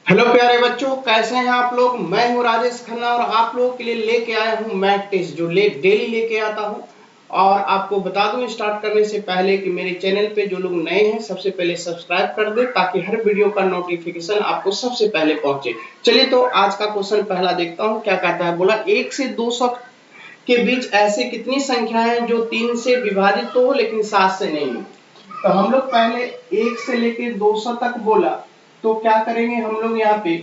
Hello प्यारे बच्चों, कैसे हैं आप लोग। मैं हूं राजेश खन्ना और आप लोगों के लिए लेके आया हूं मैथ टेस्ट जो डेली लेके आता हूं। और आपको बता दूं स्टार्ट करने से पहले कि मेरे चैनल पे जो लोग नए हैं सबसे पहले सब्सक्राइब कर दें ताकि हर वीडियो का नोटिफिकेशन आपको सबसे पहले पहुंचे। चलिए तो आज का क्वेश्चन पहला देखता हूं क्या कहता है। बोला 1 से 200 के बीच ऐसी कितनी संख्या है जो 3 से विभाजित तो हो लेकिन 7 से नहीं हो। तो हम लोग पहले 1 से लेके 200 तक बोला तो क्या करेंगे हम लोग यहाँ पे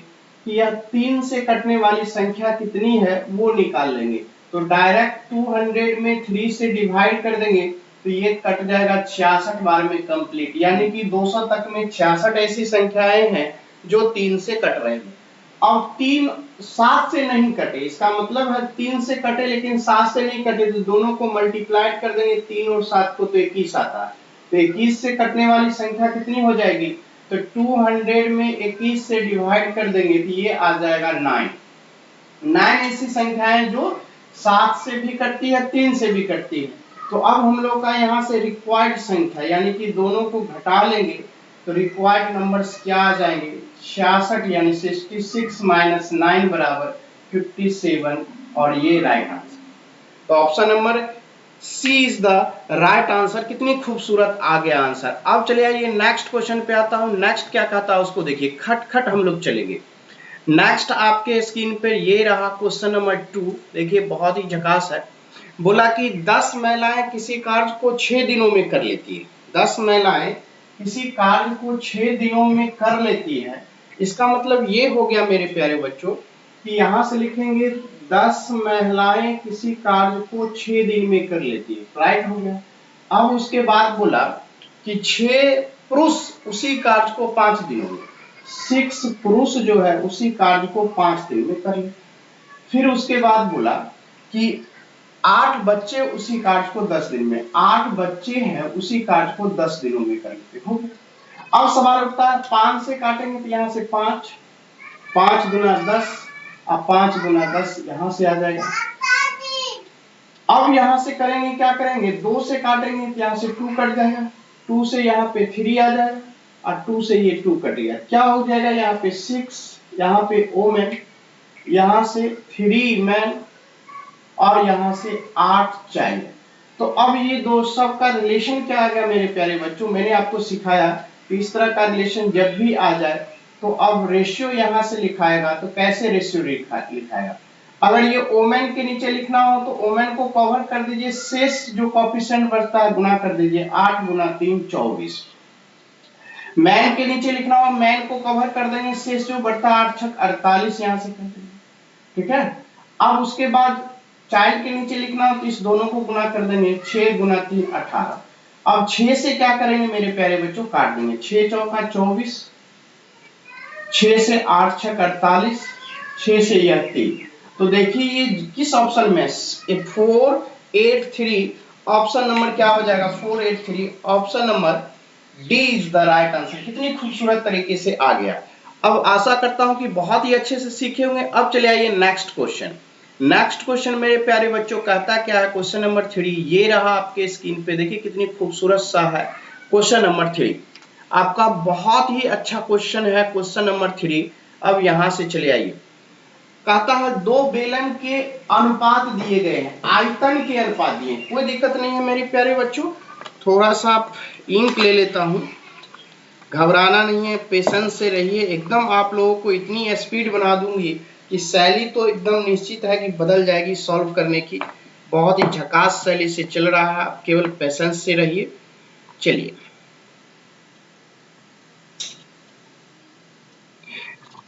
कि यह 3 से कटने वाली संख्या कितनी है वो निकाल लेंगे। तो डायरेक्ट 200 में 3 से डिवाइड कर देंगे तो ये कट जाएगा 66 बार में कंप्लीट, यानी कि 200 तक में 66 ऐसी संख्याएं हैं जो 3 से कट रही हैं। अब 3 7 से नहीं कटे, इसका मतलब है 3 से कटे लेकिन 7 से नहीं कटे तो दोनों को मल्टीप्लाइड कर देंगे 3 और 7 को तो 21 आता है। तो 21 से कटने वाली संख्या कितनी हो जाएगी, तो 200 में 21 से डिवाइड कर देंगे तो ये आ जाएगा 9 ऐसी संख्याएं जो 7 से भी कटती है 3 से भी कटती है। तो अब हम लोग का यहाँ से रिक्वायर्ड संख्या यानी कि दोनों को घटा लेंगे तो रिक्वायर्ड नंबर्स क्या आ जाएंगे 66 यानी 66 माइनस 9 बराबर 57 और ये राइट आंसर। तो option number C is the right answer. कितनी खूबसूरत आ गया आंसर। अब चलिए आइए नेक्स्ट क्वेश्चन पे आता हूं। नेक्स्ट क्या कहता है उसको देखिए, खट खट हम लोग चलेंगे। नेक्स्ट आपके स्क्रीन पे ये रहा क्वेश्चन नंबर 2। देखिए बहुत ही झकास है। बोला कि 10 महिलाएं किसी कार्य को 6 दिनों में कर लेती है। 10 महिलाएं किसी कार्य को 6 दिनों में कर लेती है। इसका मतलब ये हो गया मेरे प्यारे बच्चों कि यहां से लिखेंगे 10 महिलाएं किसी कार्य को 6 दिन में कर लेती है, राइट हो गया। अब उसके बाद बोला कि 6 पुरुष उसी कार्य को 5 दिनों में, 6 पुरुष जो है उसी कार्य को 5 दिन में कर ले। फिर उसके बाद बोला कि 8 बच्चे उसी कार्य को 10 दिन में, 8 बच्चे हैं उसी कार्य को 10 दिनों में कर लेते हो। अब सवाल उठता है 5 से काटेंगे तो यहाँ से 5, 5 गुना 10, अब 5 गुना 10 यहां से आ जाएगा। अब यहां से करेंगे क्या करेंगे 2 से काटेंगे तो यहाँ से 2 कट जाएगा, 2 से यहाँ पे 3 आ जाएगा और 2 से ये 2 कट गया, क्या हो जाएगा यहाँ पे 6, यहाँ पे ओमेन, यहाँ से 3 मैन और यहाँ से 8 चाइल्ड। तो अब ये दो सब का रिलेशन क्या आ गया मेरे प्यारे बच्चों, मैंने आपको सिखाया कि इस तरह का रिलेशन जब भी आ जाए तो अब रेशियो यहाँ से लिखाएगा तो कैसे रेशियो लिखाएगा। अगर ये ओमेन के नीचे लिखना हो तो ओमेन को कवर कर दीजिए, शेष जो कोएफिशिएंट बढ़ता है गुना कर दीजिए, 8 गुना 3 24। मैन के नीचे लिखना हो मैन को कवर कर देंगे, शेष जो बढ़ता है 8 छक 48 यहां से कर देंगे, ठीक है। अब उसके बाद चाइल्ड के नीचे लिखना हो तो इस दोनों को गुना कर देंगे, 6 गुना 3 18। अब 6 से क्या करेंगे मेरे प्यारे बच्चों, काट देंगे, 6 चौका 24, 6 से 8 छक 48, 6 से यह 3। तो देखिए ये किस ऑप्शन में 483, ऑप्शन नंबर क्या हो जाएगा 483, option number D is the right answer. कितनी खूबसूरत तरीके से आ गया। अब आशा करता हूं कि बहुत ही अच्छे से सीखे होंगे। अब चले आइए नेक्स्ट क्वेश्चन। नेक्स्ट क्वेश्चन मेरे प्यारे बच्चों कहता क्या है, क्वेश्चन नंबर 3 ये रहा आपके स्क्रीन पे, देखिए कितनी खूबसूरत सा है क्वेश्चन नंबर 3। आपका बहुत ही अच्छा क्वेश्चन है क्वेश्चन नंबर 3। अब यहां से चले आइए, कहता है दो बेलन के अनुपात दिए गए हैं, आयतन के अनुपात दिए, कोई दिक्कत नहीं है मेरे प्यारे बच्चों। थोड़ा सा इंक ले लेता हूं, घबराना नहीं है, पेशेंस से रहिए। एकदम आप लोगों को इतनी स्पीड बना दूंगी कि शैली तो एकदम निश्चित है कि बदल जाएगी सॉल्व करने की। बहुत ही झकास शैली से चल रहा है, आप केवल पेशेंस से रहिए। चलिए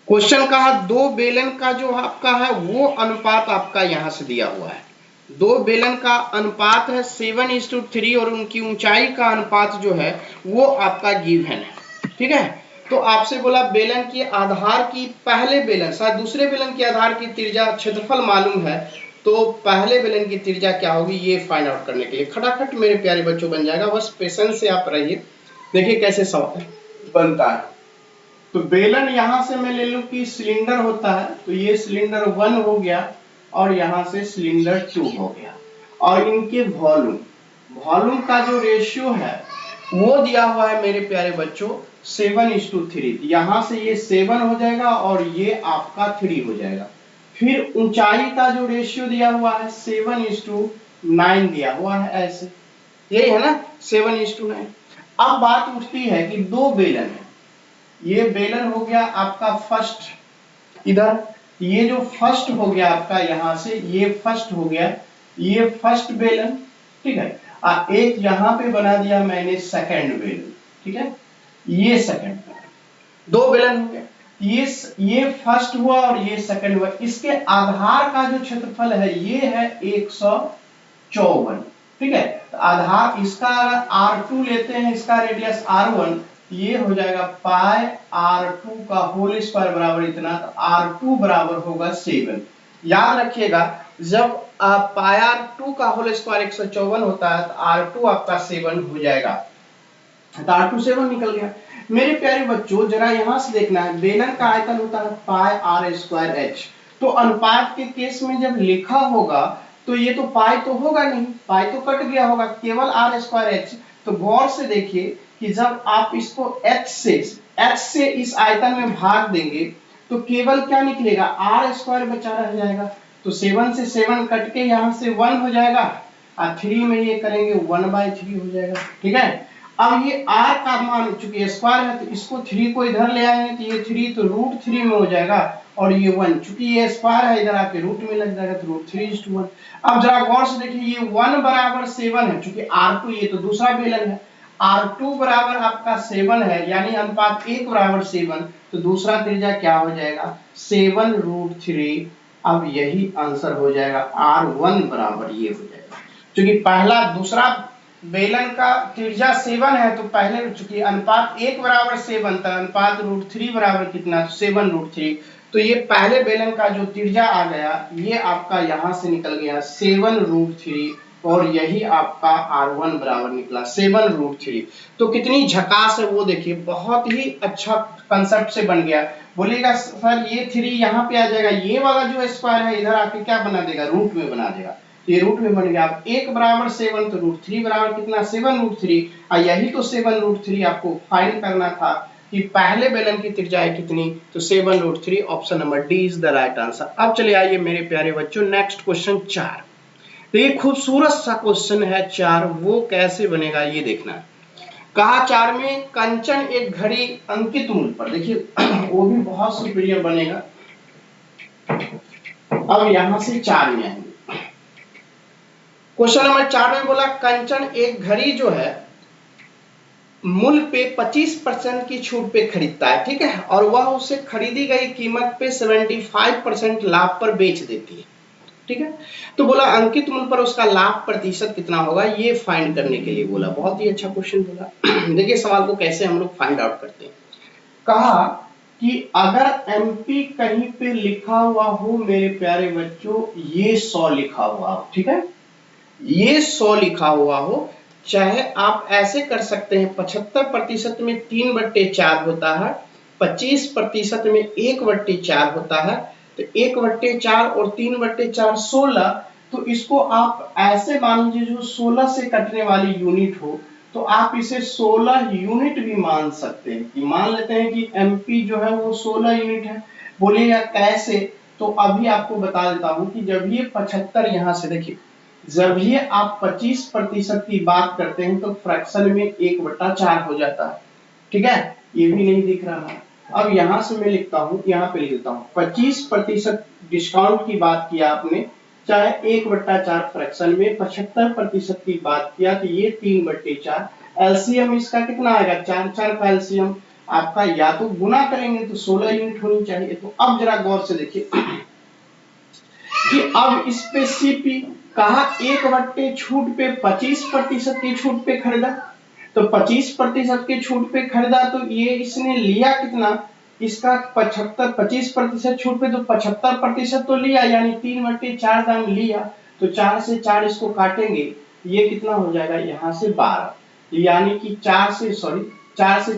क्वेश्चन कहा दो बेलन का जो आपका है वो अनुपात आपका यहां से दिया हुआ है। दो बेलन का अनुपात है 7:3 और उनकी ऊंचाई का अनुपात जो है वो आपका गिवन है, ठीक है। तो आपसे बोला बेलन के आधार की, पहले बेलन शायद दूसरे बेलन के आधार की त्रिज्या क्षेत्रफल मालूम है, तो पहले बेलन की त्रिज्या क्या होगी ये फाइंड आउट करने के लिए खटाखट मेरे प्यारे बच्चों बन जाएगा। बस पेशेंस से आप रहिए। देखिए कैसे सवाल बनता है। तो बेलन यहां से मैं ले लूं कि सिलेंडर होता है, तो ये सिलेंडर 1 हो गया और यहां से सिलेंडर 2 हो गया, और इनके वॉल्यूम का जो रेशियो है वो दिया हुआ है मेरे प्यारे बच्चों 7:3। यहां से ये 7 हो जाएगा और ये आपका 3 हो जाएगा। फिर ऊंचाई का जो रेशियो दिया हुआ है 7:9 दिया हुआ है, ऐसे यही है ना 7:9। अब बात उठती है कि दो बेलन है, ये बेलन हो गया आपका फर्स्ट, इधर ये जो फर्स्ट हो गया आपका, यहां से ये फर्स्ट हो गया, ये फर्स्ट बेलन, ठीक है। एक यहां पे बना दिया मैंने सेकंड बेलन, ठीक है, ये सेकंड, दो बेलन हो गया। ये फर्स्ट हुआ और ये सेकंड हुआ। इसके आधार का जो क्षेत्रफल है ये है 154, ठीक है। तो आधार इसका अगर R2 लेते हैं, इसका रेडियस R1, ये हो जाएगा पाई R2 का होल स्क्वायर बराबर इतना, तो R2 बराबर होगा 7। याद रखिएगा जब पाई R2 का होल स्क्वायर 154 होता है तो R2 आपका 7 हो जाएगा, तो R2 7 निकल गया। मेरे प्यारे बच्चों जरा यहां से देखना है, बेलन का आयतन होता है पाई R²H, तो अनुपात के केस में जब लिखा होगा तो ये तो पाई तो होगा नहीं, पाई तो कट गया होगा, केवल R²H। तो गौर से देखिए कि जब आप इसको H से इस आयतन में भाग देंगे तो केवल क्या निकलेगा, R² बचा रह जाएगा। तो 7 से 7 कट के यहाँ से 1 हो जाएगा, और 3 में ये करेंगे 1/3 हो जाएगा, ठीक है। अब ये r का मान चूंकि स्क्वायर है तो इसको 3 को इधर ले आएंगे तो ये 3 तो √3 में हो जाएगा, और ये 1 चूंकि ये स्क्वायर है इधर आके रूट में लग जाएगा तो √3:1। अब जरा गौर से देखिए ये 1 बराबर 7 है, चूंकि R2 ये तो दूसरा बेलन है, R2 बराबर आपका 7 है, यानी अनुपात 1 बराबर 7, तो दूसरा त्रिज्या क्या हो जाएगा 7√3। अब यही आंसर हो जाएगा, R1 बराबर ये हो जाएगा। क्योंकि पहला दूसरा बेलन का त्रिज्या 7 है, तो पहले चूंकि अनुपात 1 बराबर 7 था, अनुपात √3 बराबर कितना, 7√3, तो ये पहले बेलन का जो त्रिज्या आ गया ये आपका यहां से निकल गया 7√3, और यही आपका R1 बराबर निकला 7√3। तो कितनी झकास है वो देखिए, बहुत ही अच्छा कंसेप्ट से बन गया। बोलेगा सर ये 3 यहाँ पे आ जाएगा, ये वाला जो स्क्वायर है इधर आके क्या बना देगा, रूट में बना देगा, ये रूट में बन गया। अब 1 बराबर 7 तो √3 बराबर कितना 7√3, और यही तो 7√3 आपको फाइंड करना था कि पहले बेलन की त्रिज्या है कितनी, तो 7√3। Option number D is the right answer. अब चलिए आइए मेरे प्यारे बच्चों नेक्स्ट क्वेश्चन 4। तो ये खूबसूरत सा क्वेश्चन है 4, वो कैसे बनेगा ये देखना। कहा 4 में कंचन एक घड़ी अंकित मूल पर, देखिए वो भी बहुत सुपीरियर बनेगा। अब यहां से 4 में आएंगे, क्वेश्चन नंबर 4 में बोला कंचन एक घड़ी जो है मूल्य पे 25% की छूट पे खरीदता है, ठीक है, और वह उसे खरीदी गई कीमत पे 75% लाभ पर बेच देती है, ठीक है। तो बोला अंकित मूल्य पर उसका लाभ प्रतिशत कितना होगा, ये फाइंड करने के लिए बोला। बहुत ही अच्छा क्वेश्चन बोला। देखिए सवाल को कैसे हम लोग फाइंड आउट करते हैं। कहा कि अगर एमपी कहीं पे लिखा हुआ हो मेरे प्यारे बच्चों, ये 100 लिखा हुआ हो, ठीक है, ये 100 लिखा हुआ हो, चाहे आप ऐसे कर सकते हैं 75% में 3/4 होता है, 25% में 1/4 होता है, तो 1/4 और 3/4 16। तो इसको आप ऐसे मान लीजिए जो 16 से कटने वाली यूनिट हो, तो आप इसे 16 यूनिट भी मान सकते हैं, कि मान लेते हैं कि एमपी जो है वो 16 यूनिट है। बोलिएगा कैसे, तो अभी आपको बता देता हूं कि जब ये 75 यहां से देखिए, जब ये आप 25% की बात करते हैं तो फ्रैक्शन में 1/4 हो जाता है, ठीक है, ये भी नहीं दिख रहा है। अब यहां से मैं लिखता हूं, यहां पे लिख देता हूं 25% डिस्काउंट की बात किया आपने, चाहे 1/4 फ्रैक्शन में 75% की बात किया, तो ये 3/4। एलसीएम इसका कितना आएगा, 4 का एलसीएम आपका, या तो गुना करेंगे तो 16 यूनिट होनी चाहिए। तो अब जरा गौर से देखिए कि अब इस पे सीपी कहा 1/4 छूट पे 25% की छूट पे खरीदा, तो 25% की छूट पे खरीदा, तो ये इसने लिया कितना, इसका 25% छूट पे, तो 75% तो लिया, यानी 3/4 दाम लिया। तो 4 से 4 इसको काटेंगे, ये कितना हो जाएगा यहाँ से 12, यानी कि 4 से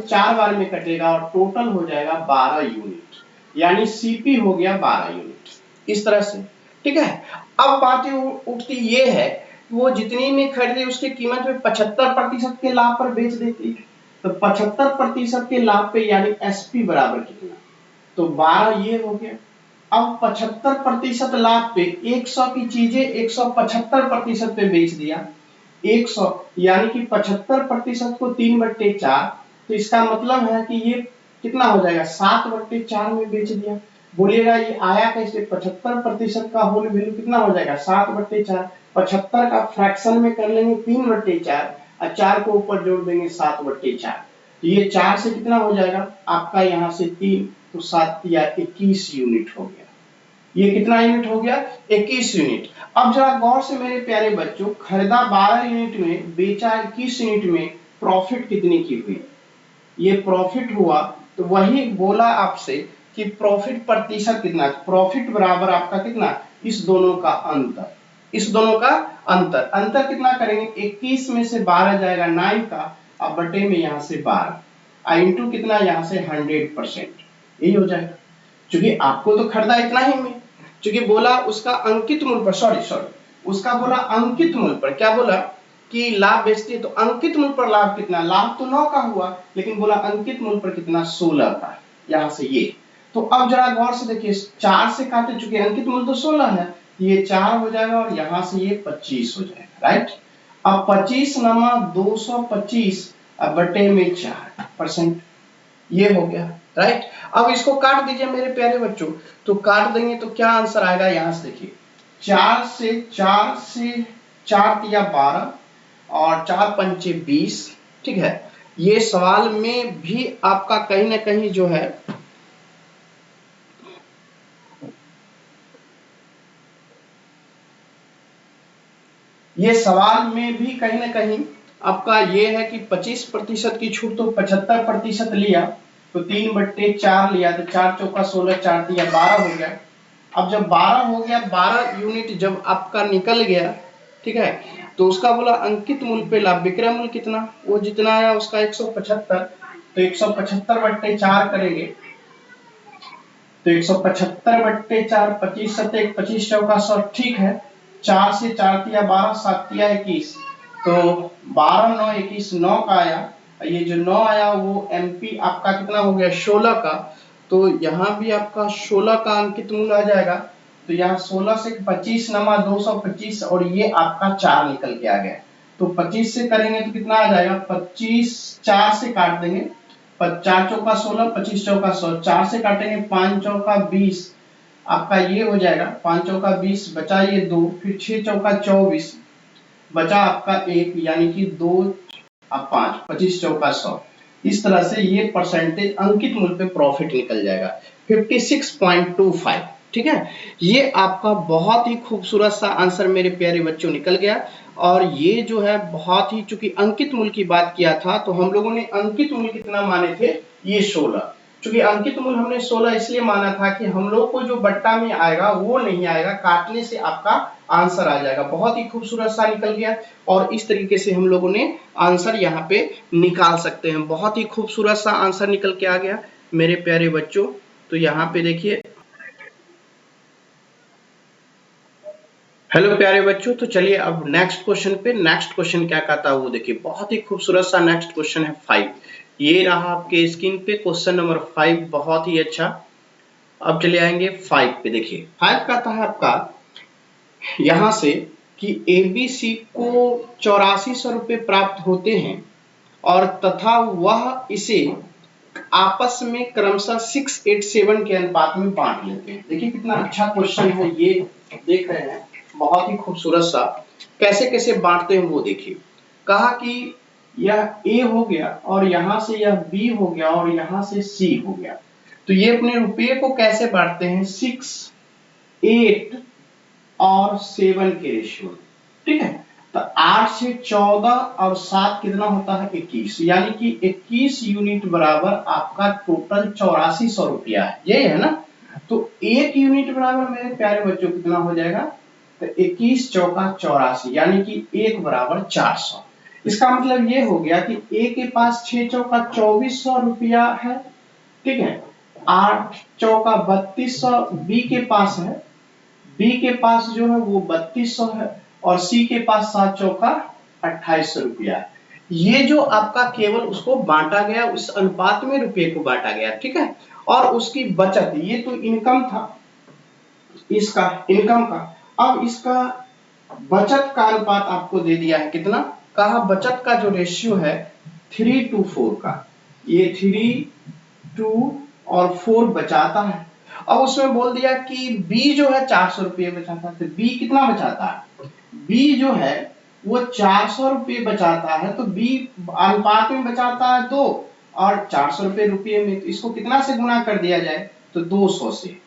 4 बार में कटेगा और टोटल हो जाएगा 12 यूनिट, यानी सीपी हो गया 12 यूनिट, इस तरह से, ठीक है। अब बात उठती ये है वो जितनी में खरीदे उसकी कीमत में 75% के लाभ पर बेच देती है, तो 75% के लाभ पे यानी एसपी बराबर कितना, तो 12 ये हो गया। अब 75% लाभ पे 100 की चीजें 175% पे बेच दिया, 100 यानी कि 75% को 3/4, तो इसका मतलब है कि ये कितना हो जाएगा 7/4 में बेच दिया। बोलिएगा ये आया कैसे, 75% का होल वैल्यू कितना हो जाएगा 7/4, 75 का फ्रैक्शन में कर लेंगे 3/4 और 4 को ऊपर जोड़ देंगे 7/4, तो ये 4 से कितना हो जाएगा आपका यहाँ से 3, तो 7 या 21 यूनिट हो गया। ये कितना यूनिट हो गया 21 यूनिट। अब जरा गौर से मेरे प्यारे बच्चों, खरीदा 12 यूनिट में, बेचा 21 यूनिट में, प्रॉफिट कितनी की हुई, ये प्रॉफिट हुआ। तो वही बोला आपसे कि प्रॉफिट प्रतिशत कितना, प्रॉफिट बराबर आपका कितना, इस दोनों का अंतर, इस दोनों का अंतर, अंतर कितना करेंगे 21 में से 12 जाएगा 9 का, अब बटे में यहाँ से 12 इंटू कितना यहाँ से 100%, यही हो जाएगा। क्योंकि आपको तो खरीदा इतना ही में, क्योंकि बोला उसका अंकित मूल्य पर, सॉरी उसका बोला अंकित मूल्य पर, क्या बोला कि लाभ बेचती है तो अंकित मूल्य पर लाभ कितना, लाभ तो 9 का हुआ, लेकिन बोला अंकित मूल्य पर कितना 16 का, यहाँ से ये। तो अब जरा गौर से देखिए 4 से काटे, चूंकि अंकित मूल्य तो 16 है, ये 4 हो जाएगा और यहाँ से ये 25 हो जाएगा, राइट। अब 25 नमा 225 बटे में 4%, ये हो गया, राइट। अब इसको काट दीजिए मेरे प्यारे बच्चों, तो काट देंगे तो क्या आंसर आएगा, यहां से देखिए 4 से 4 तिया 12 और 4 पंचे 20, ठीक है। ये सवाल में भी आपका कहीं ना कहीं जो है ये सवाल में भी कहीं ना कहीं आपका ये है कि 25% की छूट, तो 75% लिया तो 3/4 लिया, तो 4 चौका 16, 4 तिया 12 हो गया। अब जब 12 हो गया, 12 यूनिट जब आपका निकल गया, ठीक है, तो उसका बोला अंकित मूल्य पे लाभ, विक्रय मूल्य कितना, वो जितना आया उसका 175, तो 175/4 करेंगे, तो 175/4, 25 सत्ते 25 चौका 100, ठीक है। 4 से 4 तिया 12, 7 तिया 21, तो 12 9 21 9 का आया, ये जो 9 आया वो एमपी आपका कितना हो गया 16 का, तो यहाँ भी आपका 16 का अंकित मूल्य आ जाएगा, तो यहाँ 16 से 25 नमा 225 और ये आपका 4 निकल के आ गया, तो 25 से करेंगे तो कितना आ जाएगा 25, 4 से काट देंगे, 4 चौका 16, 25 चौका 100, 4 से काटेंगे 5 चौका 20, आपका ये हो जाएगा 5 चौका 20, बचा ये 2, फिर 6 चौका 24, बचा आपका 1, यानी कि 2 अब 5, 25 चौका 100। इस तरह से ये परसेंटेज अंकित मूल्य पे प्रॉफिट निकल जाएगा 56.25, ठीक है। ये आपका बहुत ही खूबसूरत सा आंसर मेरे प्यारे बच्चों निकल गया। और ये जो है बहुत ही, चूंकि अंकित मूल्य की बात किया था तो हम लोगों ने अंकित मूल्य कितना माने थे, ये 16, चूंकि अंकित मूल्य हमने 16 इसलिए माना था कि हम लोग को जो बट्टा में आएगा वो नहीं आएगा, काटने से आपका आंसर आ जाएगा। बहुत ही खूबसूरत सा निकल गया और इस तरीके से हम लोगों ने आंसर यहाँ पे निकाल सकते हैं। बहुत ही खूबसूरत सा आंसर निकल के आ गया मेरे प्यारे बच्चों। तो यहाँ पे देखिए, हेलो प्यारे बच्चों, तो चलिए अब नेक्स्ट क्वेश्चन पे, नेक्स्ट क्वेश्चन क्या कहता है वो देखिए, बहुत ही खूबसूरत सा नेक्स्ट क्वेश्चन है 5, ये रहा आपके स्क्रीन पे क्वेश्चन नंबर 5, बहुत ही अच्छा। अब चले आएंगे 5 पे, देखिए 5 कहता है आपका यहां से कि एबीसी को 8400 रुपए प्राप्त होते हैं और तथा वह इसे आपस में क्रमशः 687 के अनुपात में बांट लेते हैं। देखिए कितना अच्छा क्वेश्चन है, ये देख रहे हैं, बहुत ही खूबसूरत सा, कैसे कैसे बांटते हैं वो देखिए। कहा कि यह ए हो गया और यहां से यह बी हो गया और यहां से सी हो गया, तो ये अपने रुपये को कैसे बांटते हैं 6, 8 और 7 के रेशियो, ठीक है। तो 8 से 14 और 7 कितना होता है 21, यानी कि 21 यूनिट बराबर आपका टोटल 8400 रुपया है, ये है ना। तो 1 यूनिट बराबर मेरे प्यारे बच्चों कितना हो जाएगा, तो 21 चौका 84, यानी कि 1 बराबर 400। इसका मतलब ये हो गया कि ए के पास 6 चौका 2400 रुपया है, ठीक है, 8 चौका 3200 बी के पास है, बी के पास जो है वो 3200 है और सी के पास 7 चौका 2800 रुपया। ये जो आपका केवल उसको बांटा गया, उस अनुपात में रुपए को बांटा गया, ठीक है। और उसकी बचत, ये तो इनकम था इसका, इनकम का। अब इसका बचत का अनुपात आपको दे दिया है कितना, कहा बचत का जो रेशियो है 3:4 का, ये 3:4 बचाता है। अब उसमें बोल दिया कि बी जो है 400 रुपये बचाता है, तो बी कितना बचाता है, बी जो है वो 400 रुपये बचाता है, तो बी अनुपात में बचाता है 2 और 400 रुपये में, तो इसको कितना से गुना कर दिया जाए, तो 200 से,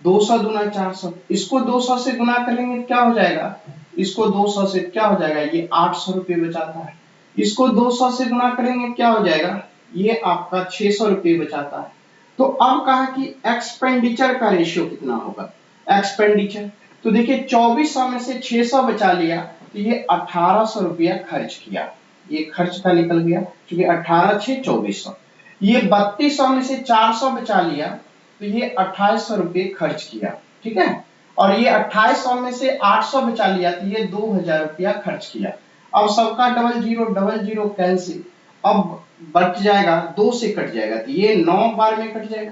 200 दूना 400, इसको 200 से गुना करेंगे क्या हो जाएगा, इसको 200 से क्या हो जाएगा, ये 800 रुपये बचाता है। इसको 200 से गुना करेंगे क्या हो जाएगा, ये आपका 600 रुपये बचाता है। तो अब कहा कि एक्सपेंडिचर का रेशियो कितना होगा, एक्सपेंडिचर, तो देखिए 2400 में से 600 बचा लिया, तो ये 1800 रुपया खर्च किया, ये खर्च का निकल गया, क्योंकि 18 6 2400। ये 3200 में से 400 बचा लिया, तो ये 2800 रुपये खर्च किया, ठीक है। और ये 2800 में से 800 बचा लिया, तो ये 2000 रुपया खर्च किया। अब सबका डबल जीरो कैंसिल, अब बच जाएगा 2 से कट जाएगा, तो ये 9 बार में कट जाएगा,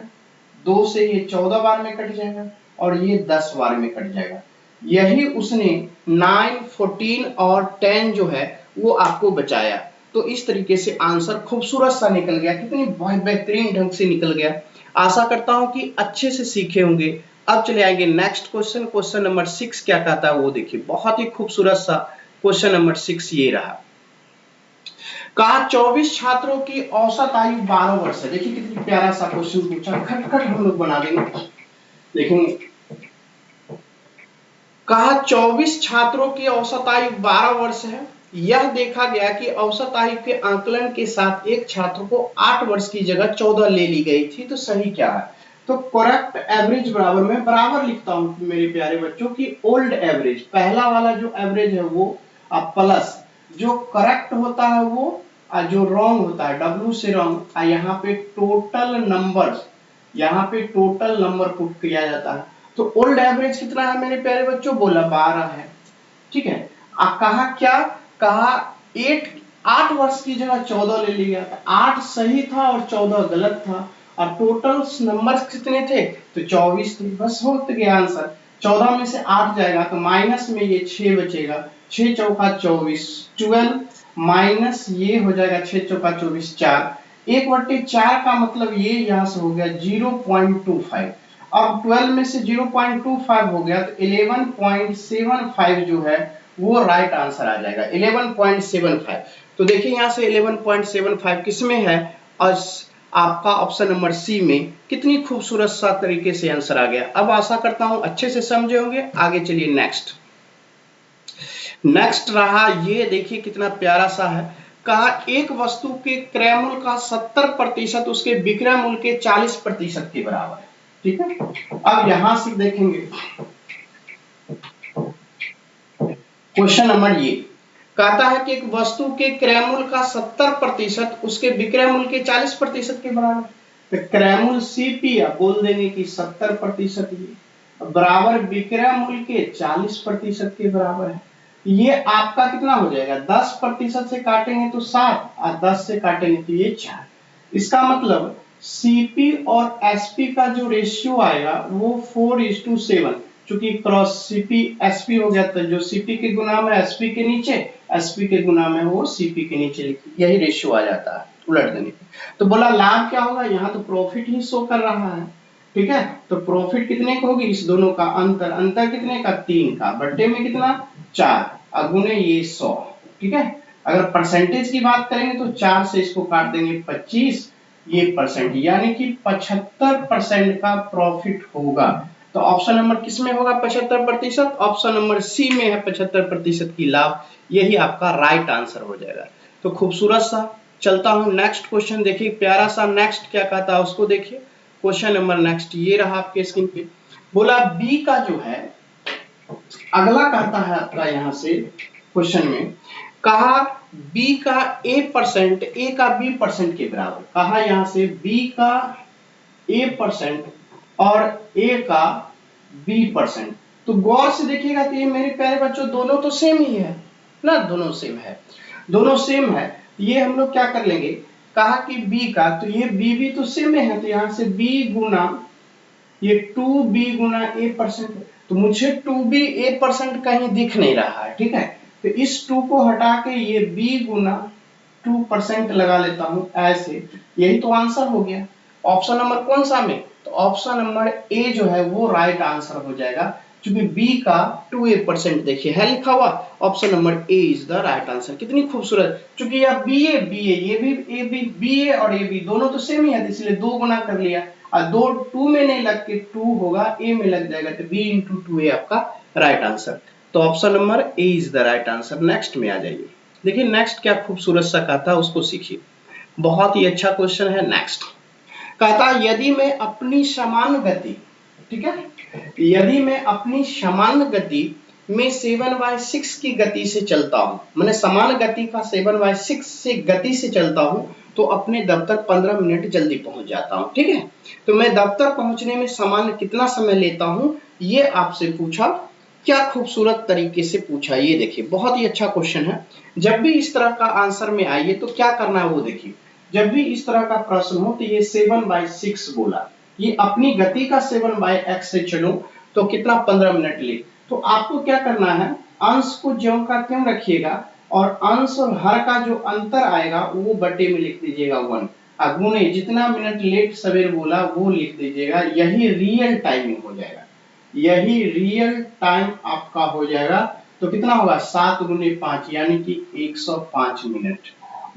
2 से ये 14 बार में कट जाएगा, और ये 10 बार में कट जाएगा। यही उसने 9, 14 और 10 जो है वो आपको बचाया। तो इस तरीके से आंसर खूबसूरत सा निकल गया, कितनी बेहतरीन ढंग से निकल गया। आशा करता हूं कि अच्छे से सीखे होंगे। अब चले आएंगे नेक्स्ट क्वेश्चन, क्वेश्चन नंबर 6 क्या कहता है वो देखिए, बहुत ही खूबसूरत सा क्वेश्चन नंबर 6 ये रहा। कहा 24 छात्रों की औसत आयु 12 वर्ष है। देखिए कितनी प्यारा सा क्वेश्चन पूछा, खटखट हम लोग बना देंगे, देखेंगे। कहा 24 छात्रों की औसत आयु 12 वर्ष है। यह देखा गया कि औसत आयु के आंकलन के साथ एक छात्र को 8 वर्ष की जगह 14 ले ली गई थी, तो सही क्या है। तो करेक्ट एवरेज बराबर, मैं बराबर लिखता हूं मेरे प्यारे बच्चों की ओल्ड एवरेज, पहला वाला जो एवरेज है वो प्लस जो करेक्ट होता है वो जो रॉन्ग होता है W से रॉन्ग, यहाँ पे टोटल नंबर, यहाँ पे टोटल नंबर पुट किया जाता है। तो ओल्ड एवरेज कितना है मेरे प्यारे बच्चों, बोला 12 है, ठीक है। कहा क्या, कहा 8 वर्ष की जगह 14 ले लिया, 8 सही था और 14 गलत था, और टोटल नंबर कितने थे, तो 24 थे, बस हो गया आंसर। 14 में से 8 जाएगा तो माइनस में ये 6 बचेगा, 6 चौका 24, 12 माइनस ये हो जाएगा 6 चौका 24 4, 1/4 का मतलब ये यहाँ से हो गया 0.25। अब 12 में से 0.25 हो गया तो 11.75 जो है वो राइट आंसर आ जाएगा, 11.75। तो देखिए यहाँ से 11.75 किसमें है, और आपका ऑप्शन नंबर सी में। कितनी खूबसूरत सा तरीके से आंसर आ गया। अब आशा करता हूं अच्छे से समझे होंगे। आगे चलिए नेक्स्ट रहा, ये देखिए कितना प्यारा सा है। कहा एक वस्तु के क्रय मूल्य का 70% उसके विक्रय मूल्य के 40% के बराबर है, ठीक है। अब यहां से देखेंगे क्वेश्चन नंबर ये कहता है कि एक वस्तु के क्रय मूल्य का 70% उसके विक्रय मूल्य के 40% के बराबर, तो क्रय मूल्य सीपी बोल देंगे कि 70% ये बराबर विक्रय मूल्य के 40% के बराबर है। ये आपका कितना हो जाएगा, 10% से काटेंगे तो 7 और 10 से काटेंगे तो ये 4। इसका मतलब सीपी और एसपी का जो रेशियो आएगा वो 4:7, चूंकि क्रॉस सीपी एसपी हो गया, तो जो सीपी के गुना में एसपी के नीचे, एसपी के गुना में वो सीपी के नीचे लिखिए, यही रेशियो आ जाता है उलट देने पे। तो बोला लाभ क्या होगा, यहाँ तो प्रॉफिट ही शो कर रहा है, ठीक है। तो प्रॉफिट कितने की होगी, इस दोनों का अंतर, अंतर कितने का 3 का, बट्टे में कितना 4, अगुने ये 100, ठीक है। अगर परसेंटेज की बात करेंगे तो 4 से इसको काट देंगे 25, ये परसेंट, यानी कि 75% का प्रॉफिट होगा। तो ऑप्शन नंबर किसमें होगा 75%, ऑप्शन नंबर सी में है 75% की लाभ, यही आपका राइट आंसर हो जाएगा। तो खूबसूरत सा चलता हूं नेक्स्ट क्वेश्चन, देखिए प्यारा सा नेक्स्ट क्या कहता है उसको देखिए। क्वेश्चन नंबर नेक्स्ट ये रहा आपके स्क्रीन पे, बोला बी का जो है अगला कहता है आपका यहाँ से क्वेश्चन में, कहा बी का A% ए का B% के बराबर, कहा यहाँ से बी का A% और ए का B%। तो गौर से देखिएगा तो ये मेरे प्यारे बच्चों दोनों तो सेम ही है ना, दोनों सेम है, दोनों सेम है। ये हम लोग क्या कर लेंगे, कहा कि b का, तो ये b भी तो सेम है, तो यहाँ से b गुना ये 2b गुना a%, तो मुझे 2b a% कहीं दिख नहीं रहा है, ठीक है। तो इस 2 को हटा के ये b गुना 2% लगा लेता हूं ऐसे, यही तो आंसर हो गया। ऑप्शन नंबर कौन सा में, तो ऑप्शन नंबर ए जो है वो राइट आंसर हो जाएगा, क्योंकि बी का 2% देखिए है लिखा हुआ, option number A is the right answer. कितनी खूबसूरत, क्योंकि यह बी ए ये भी ए बी ए और ए बी दोनों तो सेम ही है, इसलिए 2 गुना कर लिया, और 2 में नहीं लग के 2 होगा, ए में लग जाएगा, तो बी इंटू 2 ए आपका राइट आंसर। तो option number A is the right answer. Next में आ जाइए, देखिए नेक्स्ट क्या खूबसूरत सा कहा था उसको सीखिए, बहुत ही अच्छा क्वेश्चन है। नेक्स्ट कहता यदि मैं अपनी समान गति, ठीक है, यदि मैं अपनी समान गति में 7/6 की गति से चलता हूं, मैंने समान गति का 7/6 से गति से चलता हूं, तो अपने दफ्तर 15 मिनट जल्दी पहुंच जाता हूं, ठीक है। तो मैं दफ्तर पहुंचने में सामान्य कितना समय लेता हूं, ये आपसे पूछा, क्या खूबसूरत तरीके से पूछा, ये देखिए बहुत ही अच्छा क्वेश्चन है। जब भी इस तरह का आंसर में आइए तो क्या करना है वो देखिए, जब भी इस तरह का प्रश्न हो तो ये 7/6 बोला, ये अपनी गति का 7/x से चलो तो कितना 15 मिनट ले, तो आपको क्या करना है, अंश को ज्यों का त्यों रखिएगा, और अंश और हर का जो अंतर आएगा वो बटे में लिख दीजिएगा 1, गुणे जितना मिनट लेट सवेर बोला वो लिख दीजिएगा, यही रियल टाइमिंग हो जाएगा, यही रियल टाइम आपका हो जाएगा। तो कितना होगा 7 गुने 5 यानी कि 105 मिनट,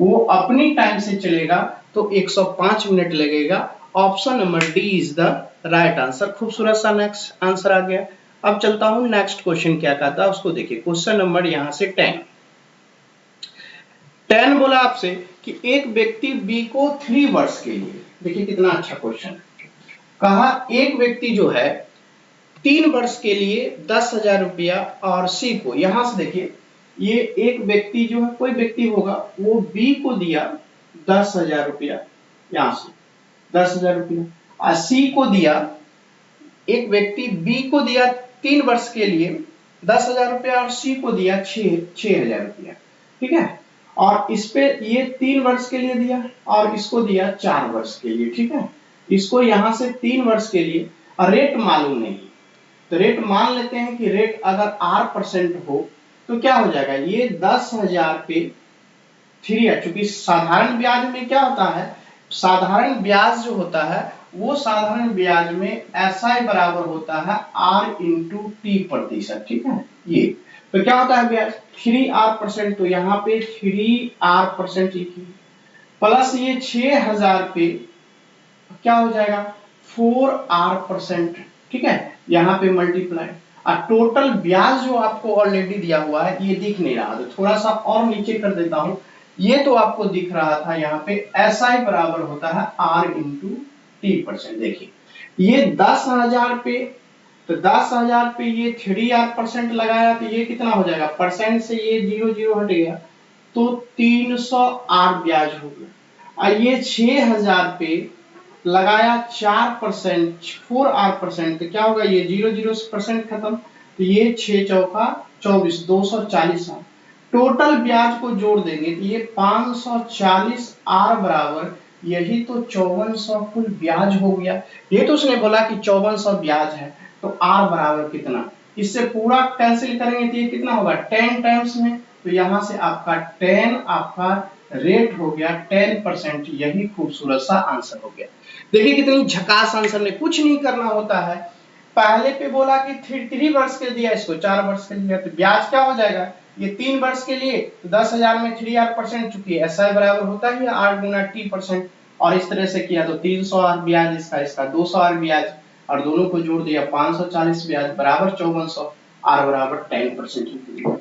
वो अपनी टाइम से चलेगा तो 105 मिनट लगेगा। Option number D is the right answer. खूबसूरत सा नेक्स्ट आंसर आ गया। अब चलता हूं नेक्स्ट क्वेश्चन क्या कहता है उसको देखिए, क्वेश्चन नंबर यहां से 10 बोला आपसे कि एक व्यक्ति बी को 3 वर्ष के लिए, देखिए कितना अच्छा क्वेश्चन, कहा एक व्यक्ति जो है 3 वर्ष के लिए 10,000 रुपया और सी को, यहां से देखिए ये एक व्यक्ति जो है कोई व्यक्ति होगा वो बी को दिया 10,000 रुपया, यहां से 10,000 रुपया, और सी को दिया, एक व्यक्ति बी को दिया 3 वर्ष के लिए 10,000 रुपया और सी को दिया 6,000 रुपया, ठीक है। और इस पे ये 3 वर्ष के लिए दिया और इसको दिया 4 वर्ष के लिए, ठीक है। इसको यहां से 3 वर्ष के लिए, और रेट मालूम नहीं, तो रेट मान लेते हैं कि रेट अगर R% हो तो क्या हो जाएगा, ये 10,000 पे 3, चूंकि साधारण ब्याज में क्या होता है, साधारण ब्याज जो होता है वो साधारण ब्याज में SI बराबर होता है R इंटू T प्रतिशत, ठीक है। ये तो क्या होता है ब्याज 3R%, तो यहाँ पे 3R% लिखिए, प्लस ये 6,000 पे क्या हो जाएगा 4R%, ठीक है, यहाँ पे मल्टीप्लाई, और टोटल ब्याज जो आपको ऑलरेडी दिया हुआ है ये दिख नहीं रहा, तो थोड़ा सा और नीचे कर देता हूं, ये तो आपको दिख रहा था, यहाँ पे SI बराबर होता है R इंटू T%। देखिए ये 10,000 पे, तो 10,000 पे ये 3R% लगाया तो ये कितना हो जाएगा, परसेंट से ये 0 हट गया तो 300R ब्याज हो गया, और ये 6,000 पे लगाया 4%, 4R%, तो क्या होगा, ये 0% खत्म, तो ये 6 चौका 24, 240 R, टोटल ब्याज को जोड़ देंगे तो ये 540 R बराबर, यही तो 5400 कुल ब्याज हो गया। ये तो उसने बोला कि 5400 ब्याज है, तो R बराबर कितना, इससे पूरा कैंसिल करेंगे तो ये कितना होगा 10 टाइम्स में, तो यहां से आपका 10 आपका रेट हो गया 10%, यही खूबसूरत सा आंसर हो गया। देखिए कितनी झकास आंसर ने, कुछ नहीं करना होता है, पहले पे बोला कि 3 वर्ष के लिए दिया, इसको 4 वर्ष के लिए, तो ब्याज क्या हो जाएगा, ये 3 वर्ष के लिए 10,000 में 3R%, चूंकि SI बराबर होता है R गुना T%, और इस तरह से किया तो 300R ब्याज, इसका 200R ब्याज, और दोनों को जोड़ दिया 540 ब्याज बराबर 5400, R बराबर 10%।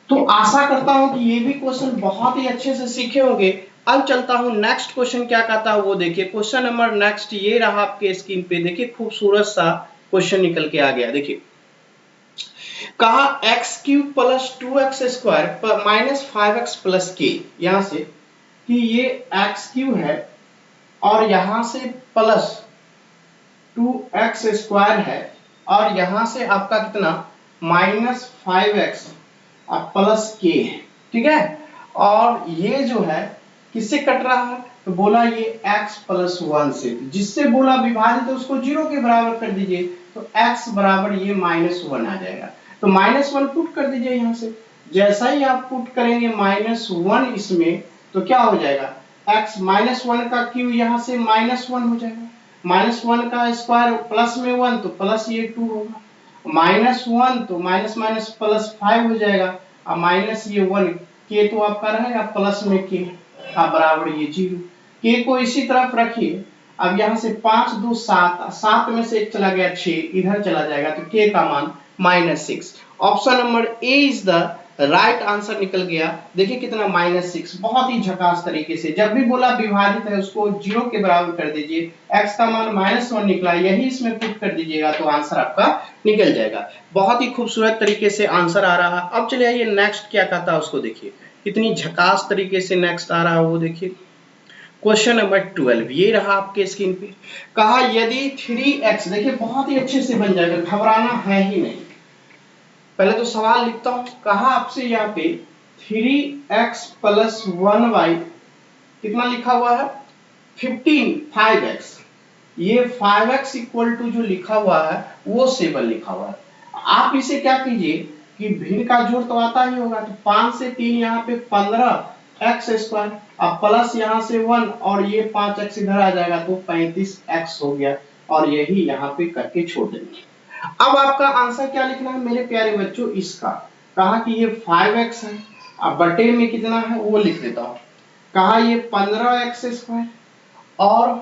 तो आशा करता हूं कि ये भी क्वेश्चन बहुत ही अच्छे से सीखे होंगे। अब चलता हूं नेक्स्ट क्वेश्चन क्या कहता है वो देखिए, क्वेश्चन नंबर नेक्स्ट ये रहा आपके स्क्रीन पे, देखिए खूबसूरत सा क्वेश्चन निकल के आ गया। देखिए कहा x³ plus 2x² minus 5x plus k, यहां से कि ये x³ है और यहां से प्लस 2x² है, और यहां से आपका कितना माइनस 5x प्लस k है, ठीक है। और ये जो है किससे कट रहा है, तो बोला ये x प्लस 1 से, जिससे बोला विभाजित है उसको 0 के बराबर कर दीजिए, तो x बराबर ये -1 आ जाएगा। तो -1 पुट कर दीजिए यहाँ से, जैसा ही आप पुट करेंगे -1 इसमें, तो क्या हो जाएगा, x -1 का क्यूब यहाँ से -1 हो जाएगा, -1 का स्क्वायर प्लस में 1 तो प्लस ये 2 होगा, -1 तो माइनस माइनस प्लस 5 हो जाएगा, और माइनस ये 1 के तो आपका रहेगा प्लस में के बराबर ये 0, के को इसी तरफ रखिए। अब यहाँ से 5 2 7, 7 में से 1 चला गया 6, इधर चला जाएगा, तो के का मान -6। Option number A is the right answer निकल गया। देखिए कितना -6, बहुत ही झकास तरीके से। जब भी बोला विभाजित है उसको 0 के बराबर कर दीजिए, x का मान -1 निकला, यही इसमें पुट कर दीजिएगा तो आंसर आपका निकल जाएगा। बहुत ही खूबसूरत तरीके से आंसर आ रहा है। अब चलिए आइए नेक्स्ट क्या कहता है उसको देखिए, कितनी झकास तरीके से नेक्स्ट आ रहा है वो देखिए। क्वेश्चन नंबर 12 ये रहा आपके स्क्रीन पे। कहा यदि 3x, देखिए बहुत ही अच्छे से बन जाएगा, घबराना है ही नहीं। पहले तो सवाल लिखता हूं। कहा आपसे यहाँ पे 3x प्लस 1y कितना लिखा हुआ है, 5x। ये 5x इक्वल टू जो लिखा हुआ है वो 7 लिखा हुआ है। आप इसे क्या कीजिए कि भिन्न का जोड़ तो आता ही होगा, तो 5 से 3 यहाँ पे 15x स्क्वायर, अब प्लस यहाँ से 1 और ये 5x इधर आ जाएगा तो 35x हो गया, और यही यहाँ पे करके छोड़ देंगे। अब आपका आंसर क्या लिखना है मेरे प्यारे बच्चों, इसका कहा कि ये 5x है, अब बटे में कितना है वो लिख देता हूँ। कहा ये 15x स्क्वायर और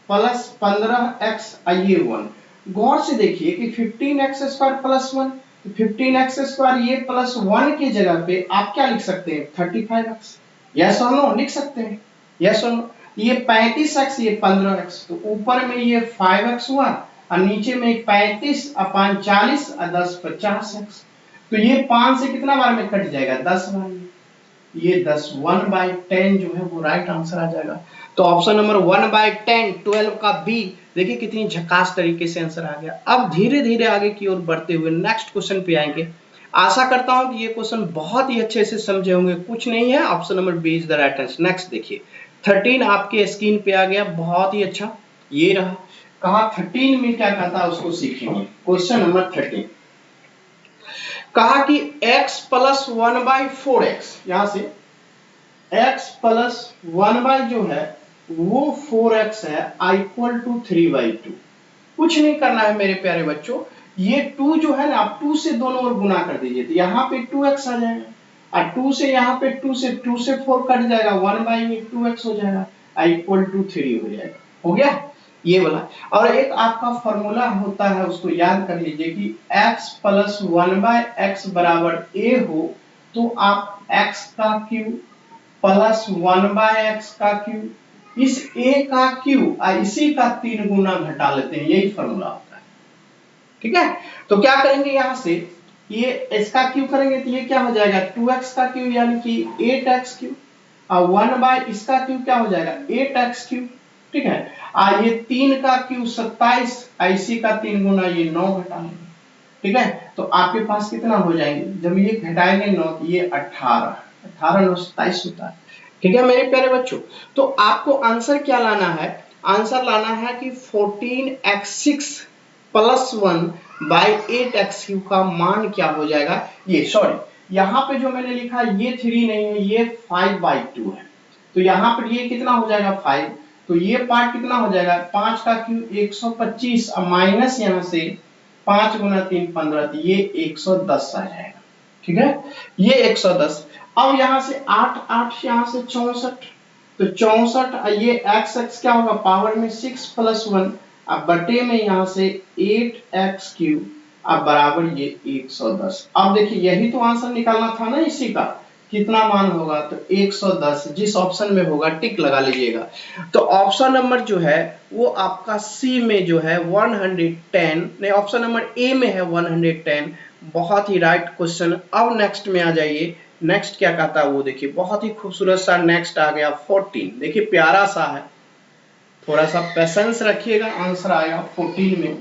प्लस 15x ये 1। गौर से देखिए कि 15x स्क्वायर प्लस 1, तो 15x स्क्वायर ये प्लस 1 की जगह पे आप क्या लिख सकते हैं, 35x। यस और नो लिख सकते हैं, यस और नो। ये 35x ये 15x, तो ऊपर में ये 5x हुआ और नीचे में 35 अपान 40 और 10 50x, तो ये 5 से कितना बार में कट जाएगा, 10 बार में। ये 10 1/10 जो है वो राइट आंसर आ जाएगा। तो ऑप्शन नंबर 1/10 12 का बी। देखिए कितनी झकास तरीके से आंसर आ गया। अब धीरे धीरे आगे की ओर बढ़ते हुए नेक्स्ट क्वेश्चन पे आएंगे। आशा करता हूं कि ये क्वेश्चन बहुत ही अच्छे से समझे होंगे, कुछ नहीं है, option number B is the right answer. Next देखिए 13 आपके स्क्रीन पे आ गया, बहुत ही अच्छा, ये रहा। कहा 13 में क्या कहता है उसको सीखेंगे। क्वेश्चन नंबर 13 कहा कि x प्लस 1/4x, यहां से x प्लस 1 जो है वो 4x है, इक्वल टू 3/2। कुछ नहीं करना है मेरे प्यारे बच्चों, ये 2 जो है ना आप 2 से दोनों ओर गुना कर दीजिए, तो यहाँ पे 2x आ जाएगा, और 2 से यहाँ पे 2 से 4 कट जाएगा, 1/2x हो जाएगा, इक्वल टू 3 हो जाएगा। हो गया ये वाला। और एक आपका फॉर्मूला होता है उसको याद कर लीजिए कि x प्लस 1/x बराबर a हो, तो आप x का क्यूब प्लस 1/x का क्यूब, इस a का क्यूब और इसी का 3 गुना घटा लेते हैं, यही फॉर्मूला होता है। ठीक है, तो क्या करेंगे यहाँ से, ये इसका क्यूब करेंगे तो ये क्या हो जाएगा, 2x का क्यूब यानी कि 8x क्यूब, और 1 इसका क्यूब क्या हो जाएगा, 8x क्यूब। ठीक है, ये 3 का क्यूब 27, इसी का 3 गुना ये 9 घटा लेंगे। ठीक है, तो आपके पास कितना हो जाएंगे, जब ये घटाएंगे 9 तो ये 18 9 27 होता है। ठीक है मेरे प्यारे बच्चों, तो आपको आंसर क्या लाना है, आंसर लाना है कि 14x6 प्लस 1/8x³ का मान क्या हो जाएगा। ये सॉरी यहाँ पे जो मैंने लिखा ये 3 नहीं है, ये 5/2 है, तो यहाँ पर ये कितना हो जाएगा 5, तो ये पार्ट कितना हो जाएगा, 5 का क्यूब 125 और माइनस यहाँ से 5 गुना 3 15, तो ये 110 आ जाएगा। ठीक है, ये 110। अब यहाँ से 8 8 यहाँ से 64, तो 64 ये x क्या होगा पावर में 6 प्लस 1, अब बटे में यहाँ से 8x³ अब बराबर ये 110। अब देखिए यही तो आंसर निकालना था ना इसी का, कितना मान होगा, तो 110 जिस ऑप्शन में होगा टिक लगा लीजिएगा। तो ऑप्शन नंबर जो है वो आपका सी में जो है 110 नहीं, ऑप्शन नंबर ए में है 110, बहुत ही राइट क्वेश्चन। अब नेक्स्ट में आ जाइए, नेक्स्ट क्या कहता है वो देखिए, बहुत ही खूबसूरत सा नेक्स्ट आ गया 14। देखिए प्यारा सा है, थोड़ा सा पेशेंस रखिएगा, आंसर आएगा 14 में।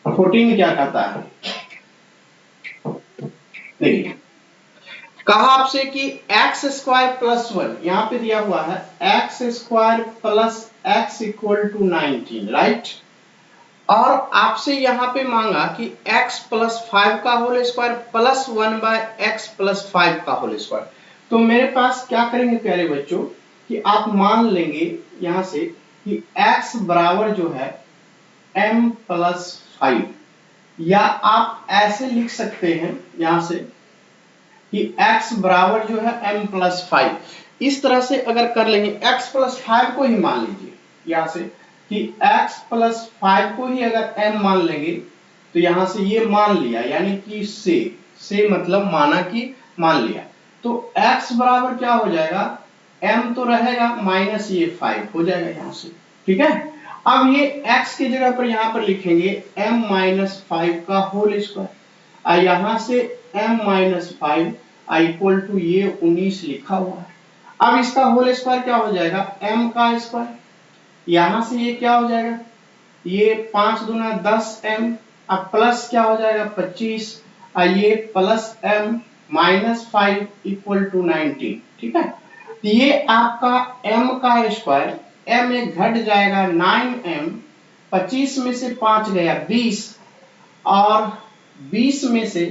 14 क्या कहता है देखिए, कहा आपसे कि एक्स स्क्वायर प्लस 1, यहाँ पे दिया हुआ है x square plus x equal to 19, right. और आपसे यहाँ पे मांगा कि x प्लस 5 का whole square plus 1 by x plus 5 का होल स्क्वायर। तो मेरे पास क्या करेंगे प्यारे बच्चों कि आप मान लेंगे यहाँ से कि x बराबर जो है m प्लस 5, या आप ऐसे लिख सकते हैं यहाँ से कि x बराबर जो है m प्लस 5। इस तरह से अगर कर लेंगे, x प्लस 5 को ही मान लीजिए यहाँ से कि x प्लस 5 को ही अगर m मान लेंगे तो यहां से ये मान लिया, यानी कि से मतलब माना कि मान लिया, तो x बराबर क्या हो जाएगा, m तो रहेगा माइनस ये 5 हो जाएगा यहाँ से, ठीक है। अब ये x की जगह पर यहाँ पर लिखेंगे m माइनस 5 का होल स्क्वायर, यहाँ से m माइनस 5 इक्वल टू ये 19 लिखा हुआ है। अब इसका होल स्क्वायर क्या हो जाएगा, m का स्क्वायर, यहां से ये क्या हो जाएगा, ये 5 दूना 10m, अब प्लस क्या हो जाएगा 25, ये plus m minus 5 equal to 19, ठीक है। तो ये आपका m का स्क्वायर, m एक घट जाएगा 9m, 25 में से 5 गया 20, और 20 में से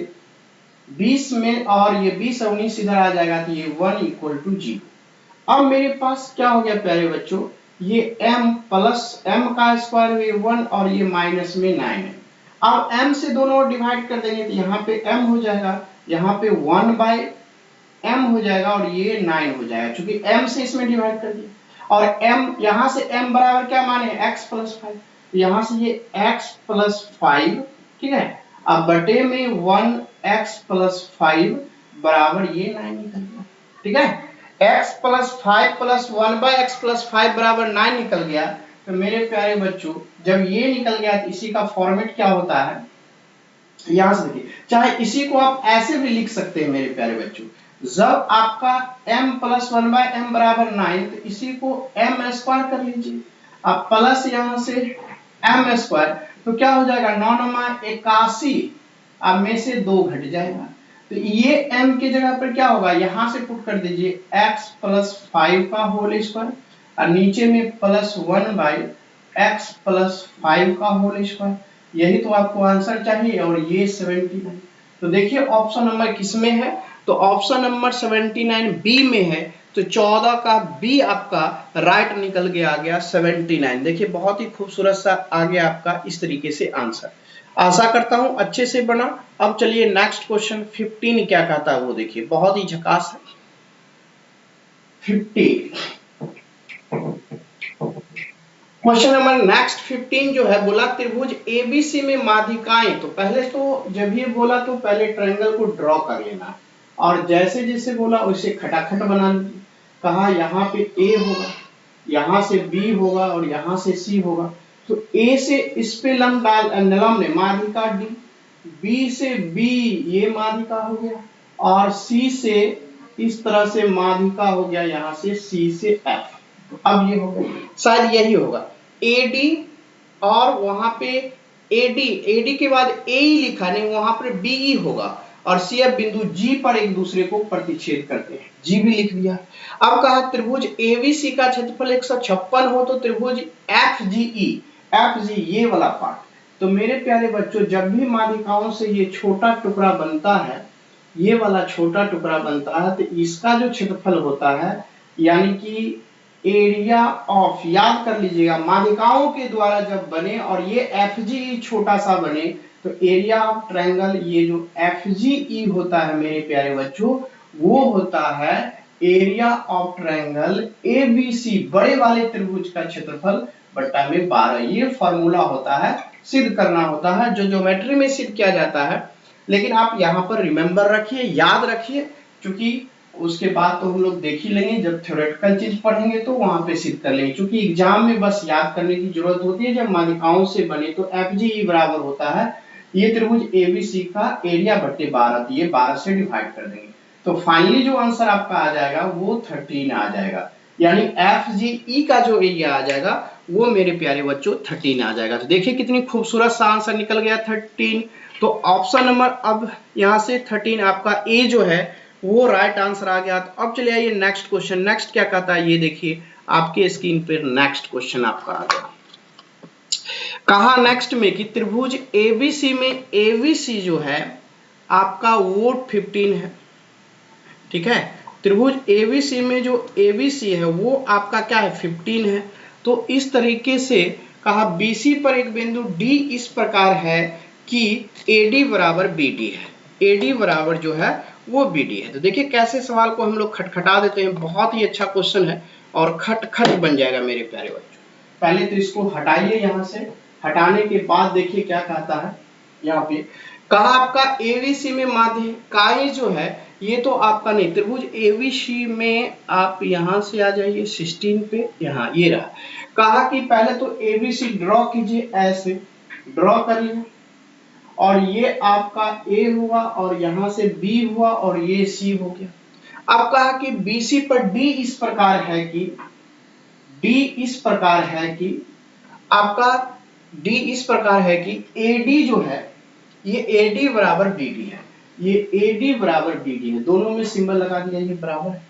20 में और ये 20 और 19 इधर आ जाएगा तो ये 1 इक्वल टू 0। अब मेरे पास क्या हो गया प्यारे बच्चों, ये m प्लस m का स्क्वायर हुए 1 और ये माइनस में 9 है। अब m से दोनों डिवाइड कर देंगे तो यहाँ पे m हो जाएगा, यहाँ पे 1 बाय m हो जाएगा और ये 9 हो जाएगा, क्योंकि m से इसमें डिवाइड कर दिया। और m यहाँ से m बराबर क्या माने x प्लस 5, तो यहाँ से ये x प्लस 5, ठीक है। अब बटे में 1x प्लस 5 बराबर ये 9 निकल गया, ठीक है। x plus 5 plus 1 by x plus 5 बराबर 9 निकल गया। तो मेरे प्यारे बच्चों जब ये निकल गया तो इसी का फॉर्मेट क्या होता है, यहां से देखिए, चाहे इसी को आप ऐसे भी लिख सकते हैं मेरे प्यारे बच्चों, जब आपका m प्लस 1 बाय एम बराबर 9 तो इसी को m स्क्वायर कर लीजिए, अब प्लस यहां से m स्क्वायर, तो क्या हो जाएगा 9 81, अब में से 2 घट जाएगा, तो ये m की जगह पर क्या होगा, यहां से पुट कर दीजिए x प्लस 5 का होल स्क्वायर और नीचे में प्लस 1 बाई एक्स प्लस 5 का होल स्क्वायर, यही तो आपको आंसर चाहिए, और ये 79। तो देखिए ऑप्शन नंबर किसमें है, तो ऑप्शन नंबर 79 बी में है, तो 14 का बी आपका राइट निकल के आ गया 79। देखिए बहुत ही खूबसूरत सा आ गया आपका इस तरीके से आंसर। आशा करता हूं अच्छे से बना। अब चलिए नेक्स्ट क्वेश्चन 15 क्या कहता है वो देखिए, बहुत ही झकास है। 50 क्वेश्चन नंबर नेक्स्ट 15 जो है, बोला त्रिभुज एबीसी में माध्यिकाएं, तो पहले तो जब ये बोला तो पहले ट्रायंगल को ड्रॉ कर लेना, और जैसे जैसे बोला वैसे खटाखट बना लीजिए। कहा यहाँ पे ए होगा, यहाँ से बी होगा और यहाँ से सी होगा, तो ए से इस पे लंब डाल लंब ने माध्यिका डी, बी से बी ये माध्यिका हो गया, और सी से इस तरह से माध्यिका हो गया यहाँ से सी से एफ। अब ये हो गया, शायद यही होगा एडी, और वहां पे एडी के बाद ए ही लिखा नहीं, वहां पर बीई होगा, और सी एफ बिंदु जी पर एक दूसरे को प्रतिच्छेद करते हैं, जी भी लिख दिया। अब कहा त्रिभुज एबीसी का क्षेत्रफल 156 हो तो त्रिभुज एफजी ये वाला पार्ट। तो मेरे प्यारे बच्चों जब भी माध्यिकाओं से ये छोटा टुकड़ा बनता है, ये वाला छोटा टुकड़ा बनता है, तो इसका जो क्षेत्रफल होता है यानी कि एरिया ऑफ, याद कर लीजिएगा माध्यिकाओं के द्वारा जब बने और ये एफजी छोटा सा बने, तो एरिया ऑफ ट्रायंगल ये जो एफजीई होता है मेरे प्यारे बच्चों, वो होता है एरिया ऑफ ट्रायंगल एबीसी बड़े वाले त्रिभुज का क्षेत्रफल बटा में 12। ये फॉर्मूला होता है, सिद्ध करना होता है, जो ज्योमेट्री में सिद्ध किया जाता है, लेकिन आप यहाँ पर रिमेंबर रखिए, याद रखिए, क्योंकि उसके बाद तो हम लोग देख ही लेंगे, जब थ्योरेटिकल चीज पढ़ेंगे तो वहां पे सिद्ध कर लेंगे, क्योंकि एग्जाम में बस याद करने की जरूरत होती है। जब माध्यिकाओं से बने तो एफजीई बराबर होता है ये त्रिभुज एबीसी का एरिया बट्टे 12, तो ये 12 से डिवाइड कर देंगे, तो फाइनली जो आंसर आपका आ जाएगा वो 13 आ जाएगा, यानी एफजीई का जो एरिया आ जाएगा वो मेरे प्यारे बच्चों 13 आ जाएगा। तो देखिए कितनी खूबसूरत सा आंसर निकल गया 13। तो ऑप्शन नंबर अब यहाँ से 13 आपका ए जो है वो राइट आंसर आ गया। तो अब चले आइए नेक्स्ट क्वेश्चन। नेक्स्ट क्या कहता है ये देखिए आपके स्क्रीन पर। नेक्स्ट क्वेश्चन आपका आ गया। कहा नेक्स्ट में कि त्रिभुज एबीसी में एबीसी जो है आपका वो 15 है, ठीक है। त्रिभुज एबीसी में जो एबीसी है वो आपका क्या है 15 है। तो इस तरीके से कहा बीसी पर एक बिंदु डी इस प्रकार है कि एडी बराबर बीडी है, एडी बराबर जो है वो बीडी है। तो देखिए कैसे सवाल को हम लोग खटखटा देते हैं। बहुत ही अच्छा क्वेश्चन है और खटखट बन जाएगा मेरे प्यारे बच्चों। पहले तो इसको हटाइए यहाँ से। हटाने के बाद देखिए क्या कहता है यहाँ पे। कहा आपका एबीसी में माध्य काय जो है ये तो आपका नहीं, त्रिभुज एबीसी में आप यहां से आ जाइए 16 पे, यहाँ ये रहा। कहा कि पहले तो एबीसी ड्रॉ कीजिए, ऐसे ड्रॉ करिए और ये आपका ए हुआ और यहां से बी हुआ और ये सी हो गया। अब कहा कि बीसी पर डी इस प्रकार है कि डी इस प्रकार है कि आपका डी इस प्रकार है कि एडी जो है ये एडी बराबर बीडी है, ये एडी बराबर बीडी है, दोनों में सिंबल लगा दिया ये बराबर है।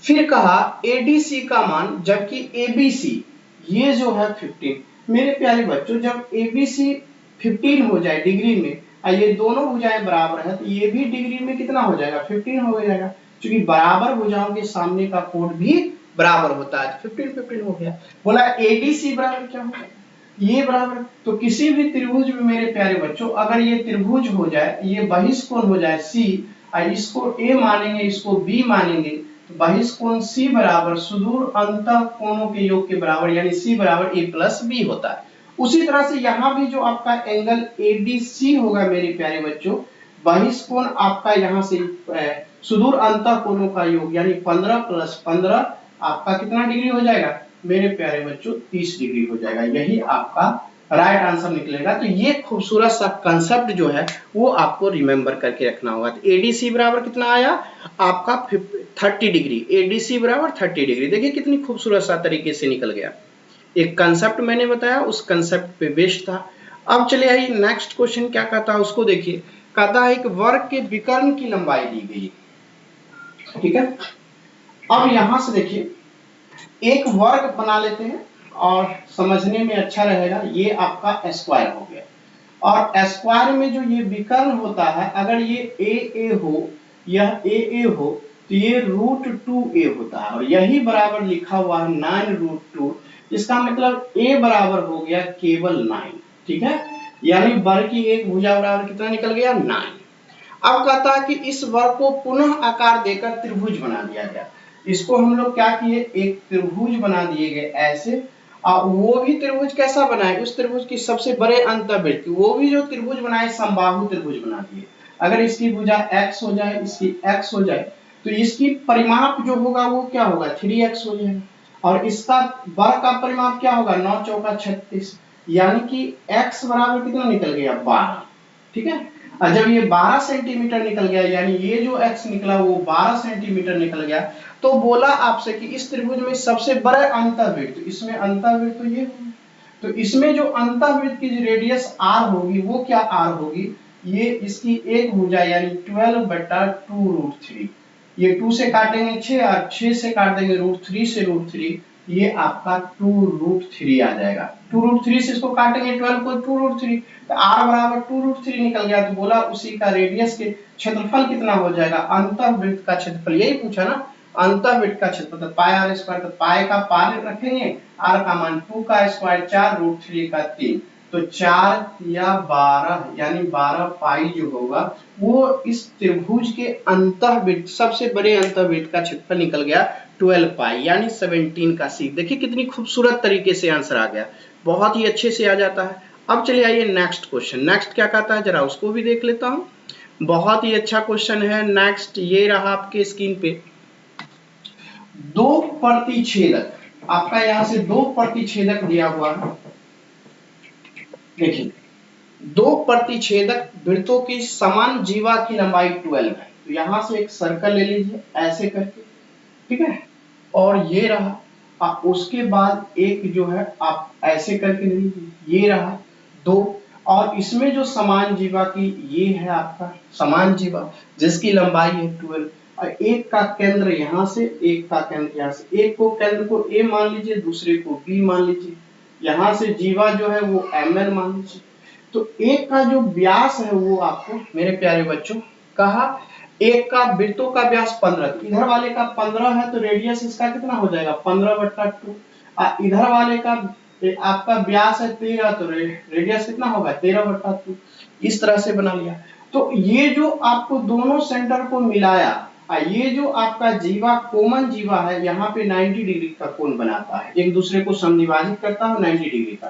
फिर कहा एडीसी का मान, जबकि एबीसी ये जो है 15। मेरे प्यारे बच्चों जब एबीसी 15 हो जाए डिग्री में और ये दोनों भुजाएं बराबर है तो ये भी डिग्री में कितना हो जाएगा 15 हो जाएगा, क्योंकि बराबर भुजाओं के सामने का कोण भी बराबर होता है। 15 हो गया। बोला एडीसी बराबर क्या होगा ये बराबर। तो किसी भी त्रिभुज में मेरे प्यारे बच्चों अगर ये त्रिभुज हो जाए, ये बहिष्कोण हो जाए सी और इसको ए मानेंगे इसको बी मानेंगे, तो बहिष्कोण सी बराबर सुदूर अंतः कोणों के योग के बराबर, यानी सी बराबर ए प्लस बी होता है। उसी तरह से यहाँ भी जो आपका एंगल एडीसी होगा मेरे प्यारे बच्चों, बहिष्कोण आपका यहाँ से सुदूर अंतः कोणों का योग यानी 15 + 15 आपका कितना डिग्री हो जाएगा मेरे प्यारे बच्चों 30 डिग्री हो जाएगा। यही आपका राइट आंसर निकलेगा। तो ये खूबसूरत सा कंसेप्ट जो है वो आपको रिमेंबर करके रखना होगा। तो एडीसी बराबर कितना आया आपका 30 डिग्री, एडीसी बराबर 30 डिग्री। देखिए कितनी खूबसूरत सा तरीके से निकल गया। एक कंसेप्ट मैंने बताया, उस कंसेप्ट पे बेस्ड था। अब चले आइए नेक्स्ट क्वेश्चन क्या कहता है उसको देखिए। कहता है एक वर्ग के विकर्ण की लंबाई दी गई, ठीक है। अब यहां से देखिए एक वर्ग बना लेते हैं और समझने में अच्छा रहेगा। ये आपका स्क्वायर हो गया और स्क्वायर में जो ये विकर्ण होता है अगर ये ए हो, यह ए हो तो ये √2a होता है और यही बराबर लिखा हुआ है 9√2। इसका मतलब a बराबर हो गया केवल 9, ठीक है। यानी वर्ग की एक भुजा बराबर कितना निकल गया 9। अब कहता है कि इस वर्ग को पुनः आकार देकर त्रिभुज बना दिया गया। इसको हम लोग क्या किए एक त्रिभुज बना दिए गए ऐसे, और वो भी त्रिभुज कैसा बनाए उस त्रिभुज की सबसे बड़े अंतर्वृत्त, वो भी जो त्रिभुज बनाए समबाहु त्रिभुज बना दिए। अगर इसकी भुजा x हो जाए इसकी x हो जाए तो इसकी परिमाप जो होगा वो क्या होगा 3x हो जाएगा और इसका वर्ग का परिमाप क्या होगा 9 चौका 36, यानी कि x बराबर कितना निकल गया 12, ठीक है। और जब ये 12 सेंटीमीटर निकल गया यानी ये जो x निकला वो 12 सेंटीमीटर निकल गया, तो बोला आपसे कि इस त्रिभुज में सबसे बड़ा अंतःवृत्त, इसमें अंतःवृत्त तो ये होगा, तो इसमें जो अंतःवृत्त की रेडियस r होगी वो क्या r होगी, ये इसकी एक भुजा यानी 12/2√3, ये 2 से काटेंगे 6 और 6 से काट देंगे √3 से √3, ये आपका 2√3 आ जाएगा। 2√3 से इसको काटेंगे 12 को 2√3, तो r बराबर 2√3 निकल गया। तो बोला उसी का रेडियस के क्षेत्रफल कितना हो जाएगा, अंतःवृत्त का क्षेत्रफल, यही पूछा ना अंतःवृत्त का क्षेत्रफल, तो पाई r स्क्वायर, तो पाई का पार रखेंगे, r का मान 2 का स्क्वायर 4 √3 का 3, तो 4 या 12 यानी 12 पाई जो होगा वो इस त्रिभुज के अंतःवृत्त सबसे बड़े अंतःवृत्त का क्षेत्रफल निकल गया 12 पाई यानी 17 का सी। देखिए कितनी खूबसूरत तरीके से आंसर आ गया, बहुत ही अच्छे से आ जाता है। अब चलिए आइए नेक्स्ट क्वेश्चन। नेक्स्ट क्या कहता है जरा उसको भी देख लेता हूं, बहुत ही अच्छा क्वेश्चन है। नेक्स्ट ये रहा आपके स्क्रीन पे, दो प्रतिच्छेदक, आपका यहां से दो प्रतिच्छेदक दिया हुआ है। देखिए दो प्रतिच्छेदक वृत्तों की समान जीवा की लंबाई 12 है। तो यहां से एक सर्कल ले लीजिए ऐसे करके, ठीक है, और ये रहा, उसके बाद एक जो है आप ऐसे करके ले लीजिए, ये रहा दो, और इसमें जो समान जीवा की ये है आपका समान जीवा जिसकी लंबाई है 12, और एक का केंद्र यहाँ से, एक का केंद्र यहाँ से। एक को केंद्र को ए मान लीजिए, दूसरे को बी मान लीजिए। यहाँ से जीवा जो है वो mn मान लीजिए। तो एक का जो व्यास है वो आपको मेरे प्यारे बच्चों कहा, एक का वृत्तों का व्यास 15, इधर वाले का 15 है तो रेडियस इसका कितना हो जाएगा 15/2। इधर वाले का आपका व्यास है 13 तो रेडियस कितना होगा 13/2। इस तरह से बना लिया। तो ये जो आपको दोनों सेंटर को मिलाया, ये जो आपका जीवा कॉमन जीवा है यहाँ पे 90 डिग्री का कोण बनाता है, एक दूसरे को समद्विभाजित करता है 90 डिग्री का।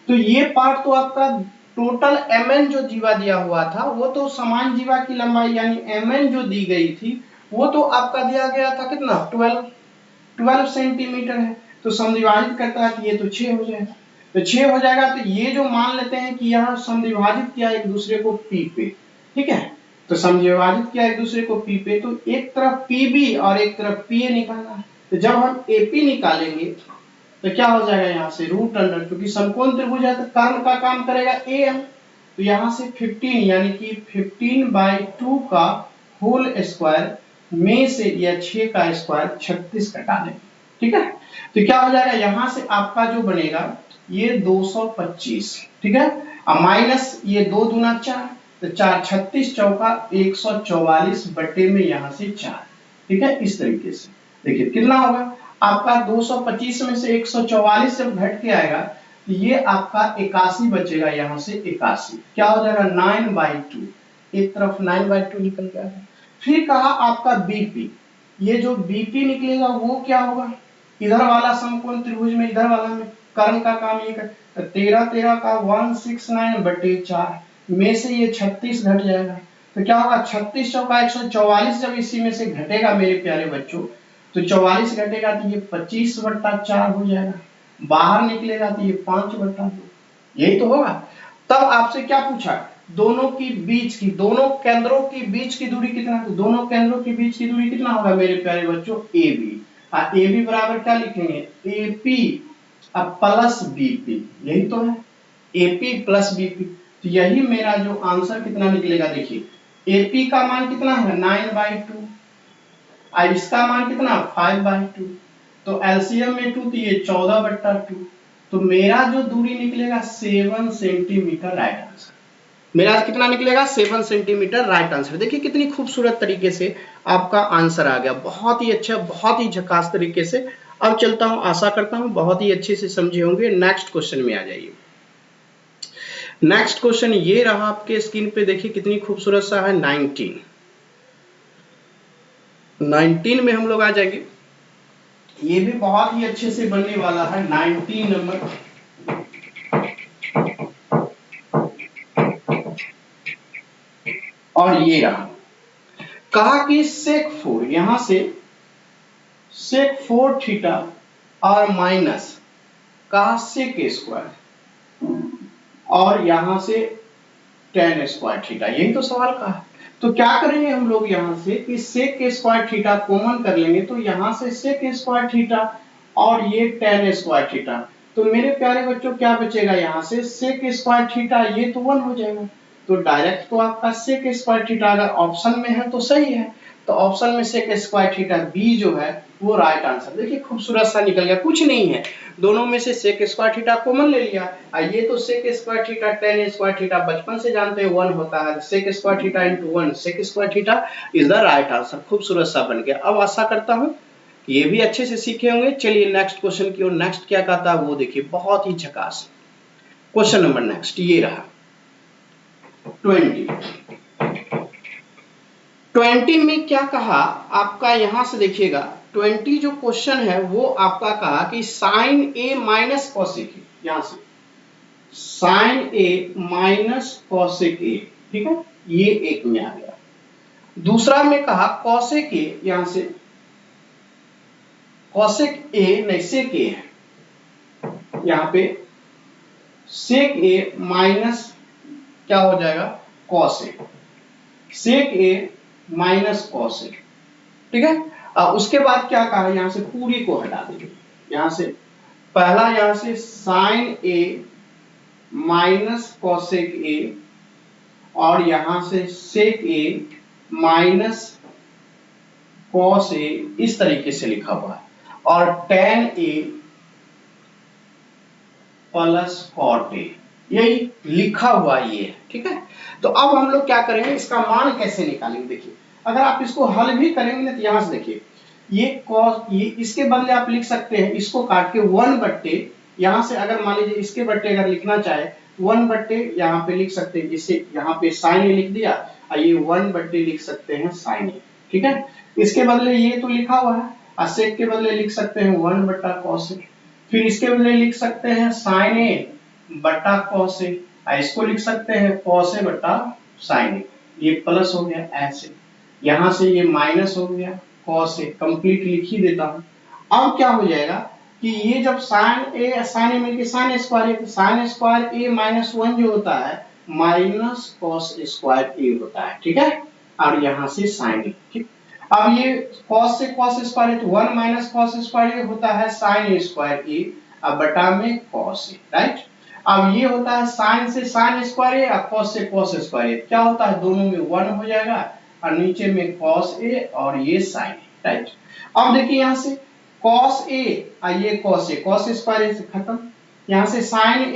तो ये पार्ट तो आपका टोटल mn जो जीवा दिया हुआ था वो तो समान जीवा की लंबाई यानी mn जो दी गई थी वो तो आपका दिया गया था कितना 12 सेंटीमीटर है। तो समद्विभाजित करता है कि ये तो 6 हो जाएगा। तो 6 हो जाएगा तो ये जो मान लेते हैं कि यहाँ समद्विभाजित किया एक दूसरे को p पे, ठीक है। तो समद्विभाजित किया एक दूसरे को p पे, तो एक तरफ pb और एक तरफ pa निकालना है। तो जब हम ap निकालेंगे तो क्या हो जाएगा यहाँ से रूट अंडर, क्योंकि समकोण त्रिभुज है तो कर्ण का काम करेगा a है। तो यहाँ से 15 यानी कि 15/2 का होल स्क्वायर में से या 6 का स्क्वायर 36 घटा देंगे, ठीक है। तो क्या हो जाएगा यहाँ से आपका जो बनेगा ये 225, ठीक है। अब माइनस ये 2 दूना 4, तो 4 36 चौका 144 बटे में यहाँ से 4, ठीक है। इस तरीके से देखिए कितना होगा आपका 225 में से 144 जब घट के आएगा तो ये आपका 81 बचेगा, यहाँ से 81 क्या हो जाएगा 9/2, एक तरफ 9/2 निकल गया है। फिर कहा आपका बीपी, ये जो बीपी निकलेगा वो क्या होगा, इधर वाला समकोण त्रिभुज में इधर वाला में कर्ण का काम ये कर, 13 का 169/4 में से ये 36 घट जाएगा। तो क्या होगा 36 चौका 144 जब इसी में से घटेगा मेरे प्यारे बच्चों तो 44 घटेगा तो ये 25/4 हो जाएगा, बाहर निकलेगा तो ये 5/2, यही तो होगा। तब आपसे क्या पूछा दोनों की बीच की, दोनों केंद्रों की बीच की दूरी कितना, तो दोनों केंद्रों की बीच की दूरी कितना होगा मेरे प्यारे बच्चों AB। AB बराबर क्या लिखेंगे AP अब प्लस BP, यही तो है AP प्लस BP। तो यही मेरा जो आंसर कितना निकलेगा, देखिए AP का मान कितना है 9/2 और इसका मान कितना 5/2, तो एलसीएम में 2 तो ये 14/2। तो मेरा जो दूरी निकलेगा 7 सेंटीमीटर राइट आंसर। मेरा कितना निकलेगा 7 सेंटीमीटर राइट आंसर। देखिए कितनी खूबसूरत तरीके से आपका आंसर आ गया, बहुत ही अच्छा, बहुत ही झकास तरीके से। अब चलता हूं, आशा करता हूं बहुत ही अच्छे से समझे होंगे। नेक्स्ट क्वेश्चन में आ जाइए। नेक्स्ट क्वेश्चन ये रहा आपके स्क्रीन पे, देखिए कितनी खूबसूरत सा है 19 में हम लोग आ जाएंगे। ये भी बहुत ही अच्छे से बनने वाला है 19 नंबर। और ये रहा, कहा कि sec 4 यहां से sec 4 थीटा और माइनस कहा sec स्क्वायर और यहां से tan स्क्वायर थीटा, यही तो सवाल का है। तो क्या करेंगे हम लोग यहाँ से कि sec स्क्वायर थीटा कॉमन कर लेंगे, तो यहाँ से sec स्क्वायर थीटा और ये tan स्क्वायर थीटा, तो मेरे प्यारे बच्चों क्या बचेगा यहाँ से sec स्क्वायर थीटा, ये तो 1 हो जाएगा। तो डायरेक्ट तो आपका sec स्क्वायर थीटा अगर ऑप्शन में है तो सही है, तो ऑप्शन में sec स्क्वायर थीटा बी जो है वो राइट आंसर। देखिए खूबसूरत सा निकल गया, कुछ नहीं है, दोनों में से sec स्क्वायर थीटा कॉमन ले लिया। ये तो sec square theta tan square theta बचपन से जानते हैं 1 होता है, sec square theta into 1 sec square theta is the right answer. खूबसूरत सा बन गया। अब आशा करता हूं ये भी अच्छे से सीखे होंगे। चलिए नेक्स्ट क्वेश्चन की ओर। नेक्स्ट क्या कहता है वो देखिए, बहुत ही झकास क्वेश्चन नंबर नेक्स्ट ये रहा 20 में क्या कहा आपका, यहां से देखिएगा 20 जो क्वेश्चन है वो आपका कहा कि sine a minus cosec a, यहां से sine a minus cosec a, ठीक है, ये एक में आ गया। दूसरा में कहा कॉसेक ए, यहां से कॉसेक ए नहीं सेक ए है, यहां पे सेक ए माइनस क्या हो जाएगा cosec, sec a minus cosec, ठीक है। उसके बाद क्या कहा यहां से पूरी को हटा देंगे, यहां से पहला यहां से sine a minus cosec a और यहां से sec a minus cos a इस तरीके से लिखा हुआ है, और tan a plus cot a, यही लिखा हुआ ये है। ठीक है, तो अब हम लोग क्या करेंगे, इसका मान कैसे निकालेंगे। देखिए, अगर आप इसको हल भी करेंगे ना, तो यहां से देखिए, ये cos, ये इसके बदले आप लिख सकते हैं, इसको काट के 1/, यहां से अगर मान लीजिए इसके बट्टे अगर लिखना चाहे 1/, यहाँ पे लिख सकते हैं, जिससे यहाँ पे sin a लिख दिया, और ये 1/, लिख सकते हैं sin a। ठीक है, इसके बदले ये तो लिखा हुआ है, और sec के बदले लिख सकते हैं 1/cos a, फिर इसके बदले लिख सकते हैं sin a बटा cos a, इसको लिख सकते हैं cos a बटा sin a, ये प्लस हो गया ऐसे, यहां से ये माइनस हो गया cos a, कंप्लीट लिख ही देता हूं। अब क्या हो जाएगा कि ये जब sin a मिलके sin square, sin square a minus 1 जो होता है माइनस cos स्क्वायर a होता है। ठीक है, और यहां से sin a। ठीक, अब ये cos से cos स्क्वायर है तो 1 माइनस cos स्क्वायर ये होता है sin स्क्वायर a, अब बटा में cos a, राइट। अब ये होता है sin से sin स्क्वायर a और cos से cos स्क्वायर a, क्या होता है, दोनों में 1 हो जाएगा, और नीचे में cos a और ये sin a, राइट। अब देखिए यहां से cos a और ये cos a, cos स्क्वायर से खत्म, यहां से sin a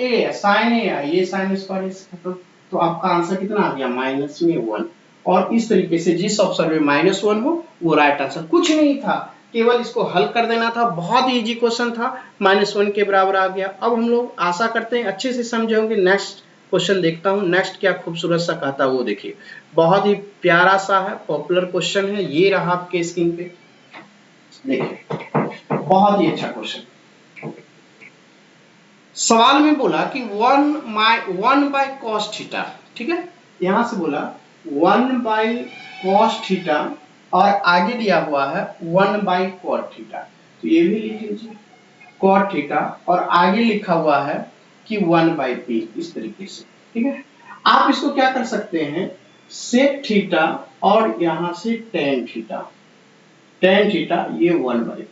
ये sin स्क्वायर से खत्म, तो आपका आंसर कितना आ गया, माइनस में 1। और इस तरीके से जिस ऑप्शन में -1 हो वो राइट आंसर, कुछ नहीं था, केवल इसको हल कर देना था, बहुत इजी क्वेश्चन था, -1 के बराबर आ गया। अब हम लोग आशा करते हैं अच्छे से समझे होंगे। नेक्स्ट क्वेश्चन देखता हूं, नेक्स्ट क्या खूबसूरत सा कहता है वो देखिए, बहुत ही प्यारा सा है, पॉपुलर क्वेश्चन है, ये रहा आपके स्क्रीन पे, देखिए बहुत ही अच्छा क्वेश्चन। सवाल में बोला कि 1/cos थीटा, ठीक है, यहां से बोला 1/cos थीटा और आगे दिया हुआ है 1/cot थीटा, तो ये भी लिख लीजिए cot थीटा, और आगे लिखा हुआ है कि 1/p, इस तरीके से। ठीक है, आप इसको क्या कर सकते हैं, sec थीटा और यहां से tan थीटा, ये 1/p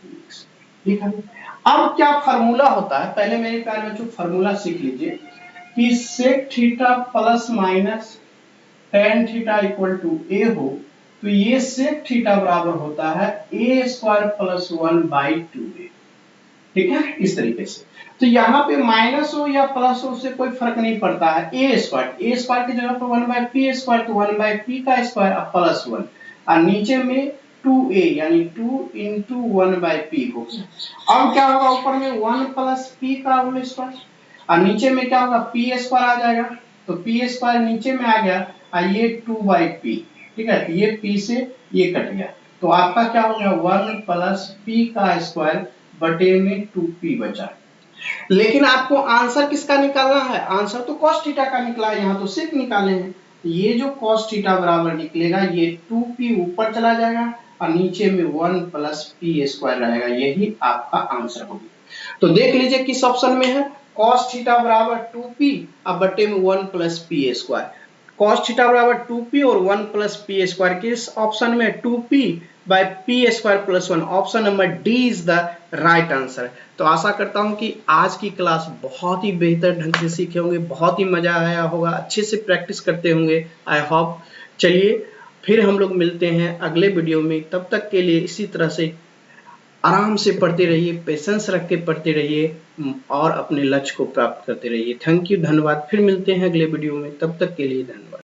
लिखा। अब क्या फार्मूला होता है, पहले मेरे प्यारे बच्चों फार्मूला सीख लीजिए कि sec theta plus minus tan theta equal to a हो, तो ये sec थीटा बराबर होता है a स्क्वायर प्लस 1/2a। ठीक है, इस तरीके से। तो यहाँ पे माइनस हो या प्लस हो उससे कोई फर्क नहीं पड़ता है, a स्क्वायर की जगह पर 1/p स्क्वायर, तो 1/p का स्क्वायर अब प्लस 1, और नीचे में 2a यानी 2 into 1/p होगा। अब क्या होगा, ऊपर में 1 प्लस p का होल स्क्वायर, और नीचे में क्या होगा, p स्क्वायर आ जाएगा, तो p स्क्वायर नीचे में आ गया, और ये 2/p। ठीक है, ये p से ये कट गया, तो आपका क्या हो गया, 1 प्लस p का स्क्वायर बटे में 2p बचा। लेकिन आपको आंसर किसका निकालना है, आंसर तो cos थीटा का निकला है, यहाँ तो sec निकाले हैं, ये जो cos थीटा बराबर निकलेगा ये 2p ऊपर चला जाएगा और नीचे में 1 प्लस p स्क्वायर रहेगा, यही आपका आंसर होगी। तो देख लीजिए किस ऑप्शन में है, cos थीटा बराबर 2p अब बटे में 1 plus p square, cos theta बराबर 2p और 1 प्लस p स्क्वायर, किस ऑप्शन में, 2p by p square plus 1, option number D is the right answer. तो आशा करता हूं कि आज की क्लास बहुत ही बेहतर ढंग से सीखे होंगे, बहुत ही मजा आया होगा, अच्छे से प्रैक्टिस करते होंगे, आई होप। चलिए फिर हम लोग मिलते हैं अगले वीडियो में, तब तक के लिए इसी तरह से आराम से पढ़ते रहिए, पेशेंस रख के पढ़ते रहिए और अपने लक्ष्य को प्राप्त करते रहिए। थैंक यू, धन्यवाद, फिर मिलते हैं अगले वीडियो में, तब तक के लिए धन्यवाद।